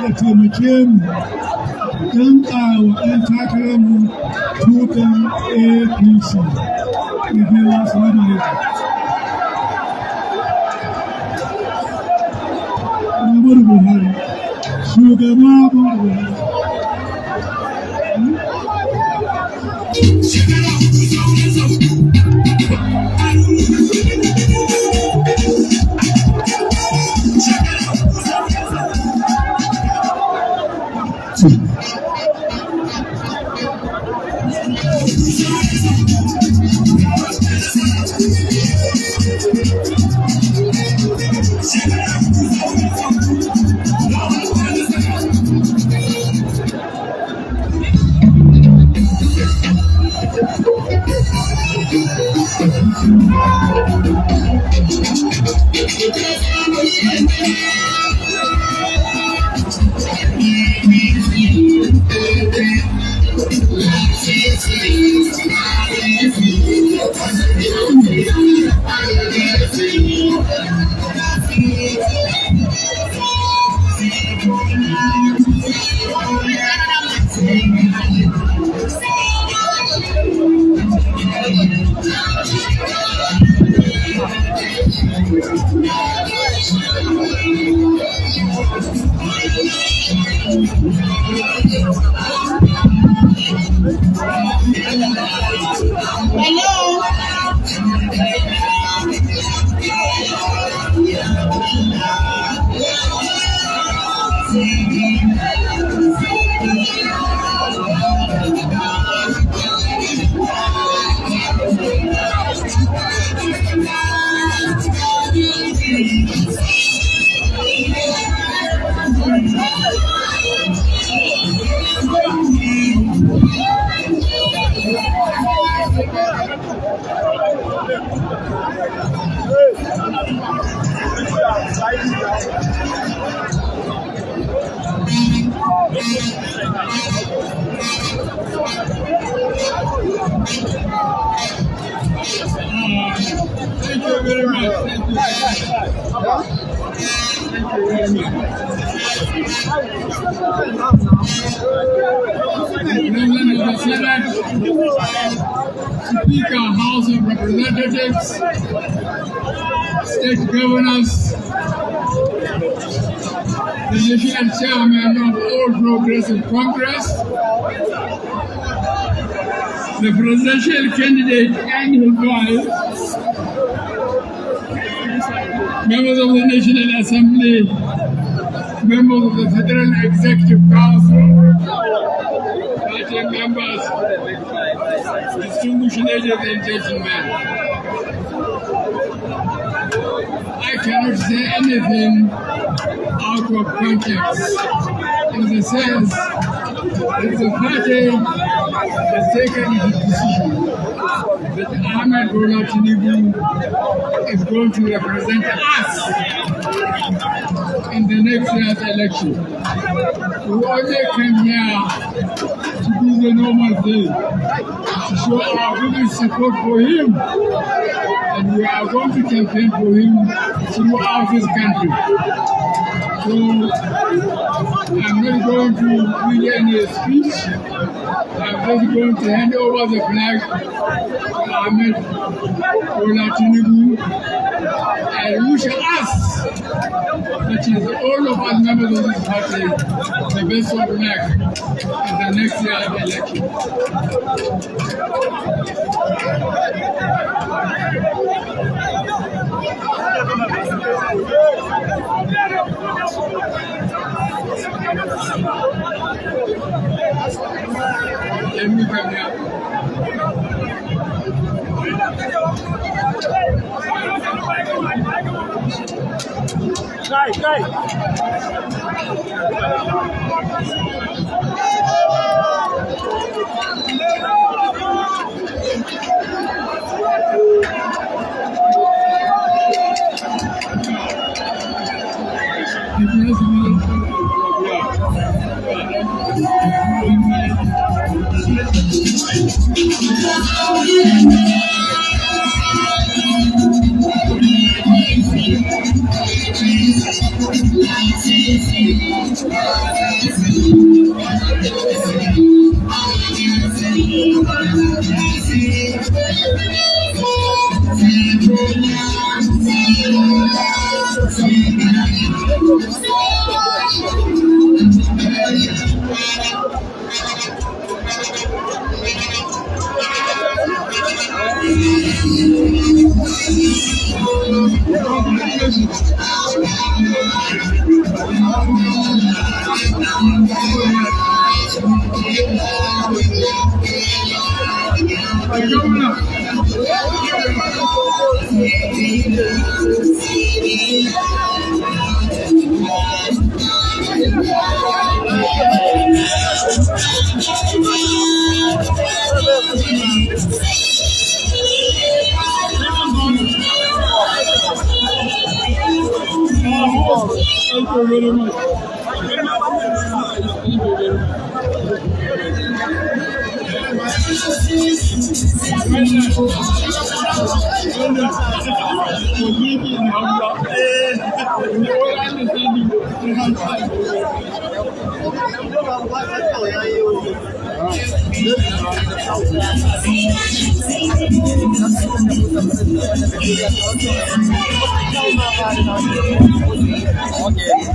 ya taimake mu don ƙawa ɗan takararmu tutan APC. Muhammadu Buhari, shugaba Muhammadu Buhari. Speaker, House of Representatives, State Governors, the National Chairman of All Progressive Congress, the presidential candidate and his wife, members of the National Assembly, members of the Federal Executive Council, party members, distinguished ladies and gentlemen, I cannot say anything out of context in the sense that the party has taken the decision that Ahmed Bola Tinubu is going to represent us in the next year's election. We only came here to do the normal thing, to show our biggest support for him, and we are going to campaign for him throughout this country. So I'm not going to read any speech. I'm just going to hand over the flag to Ahmed Bola Tinubu and wish us, that is all of us members of this party, the best of luck in the next year's election. Let me come here. Guy. Okay.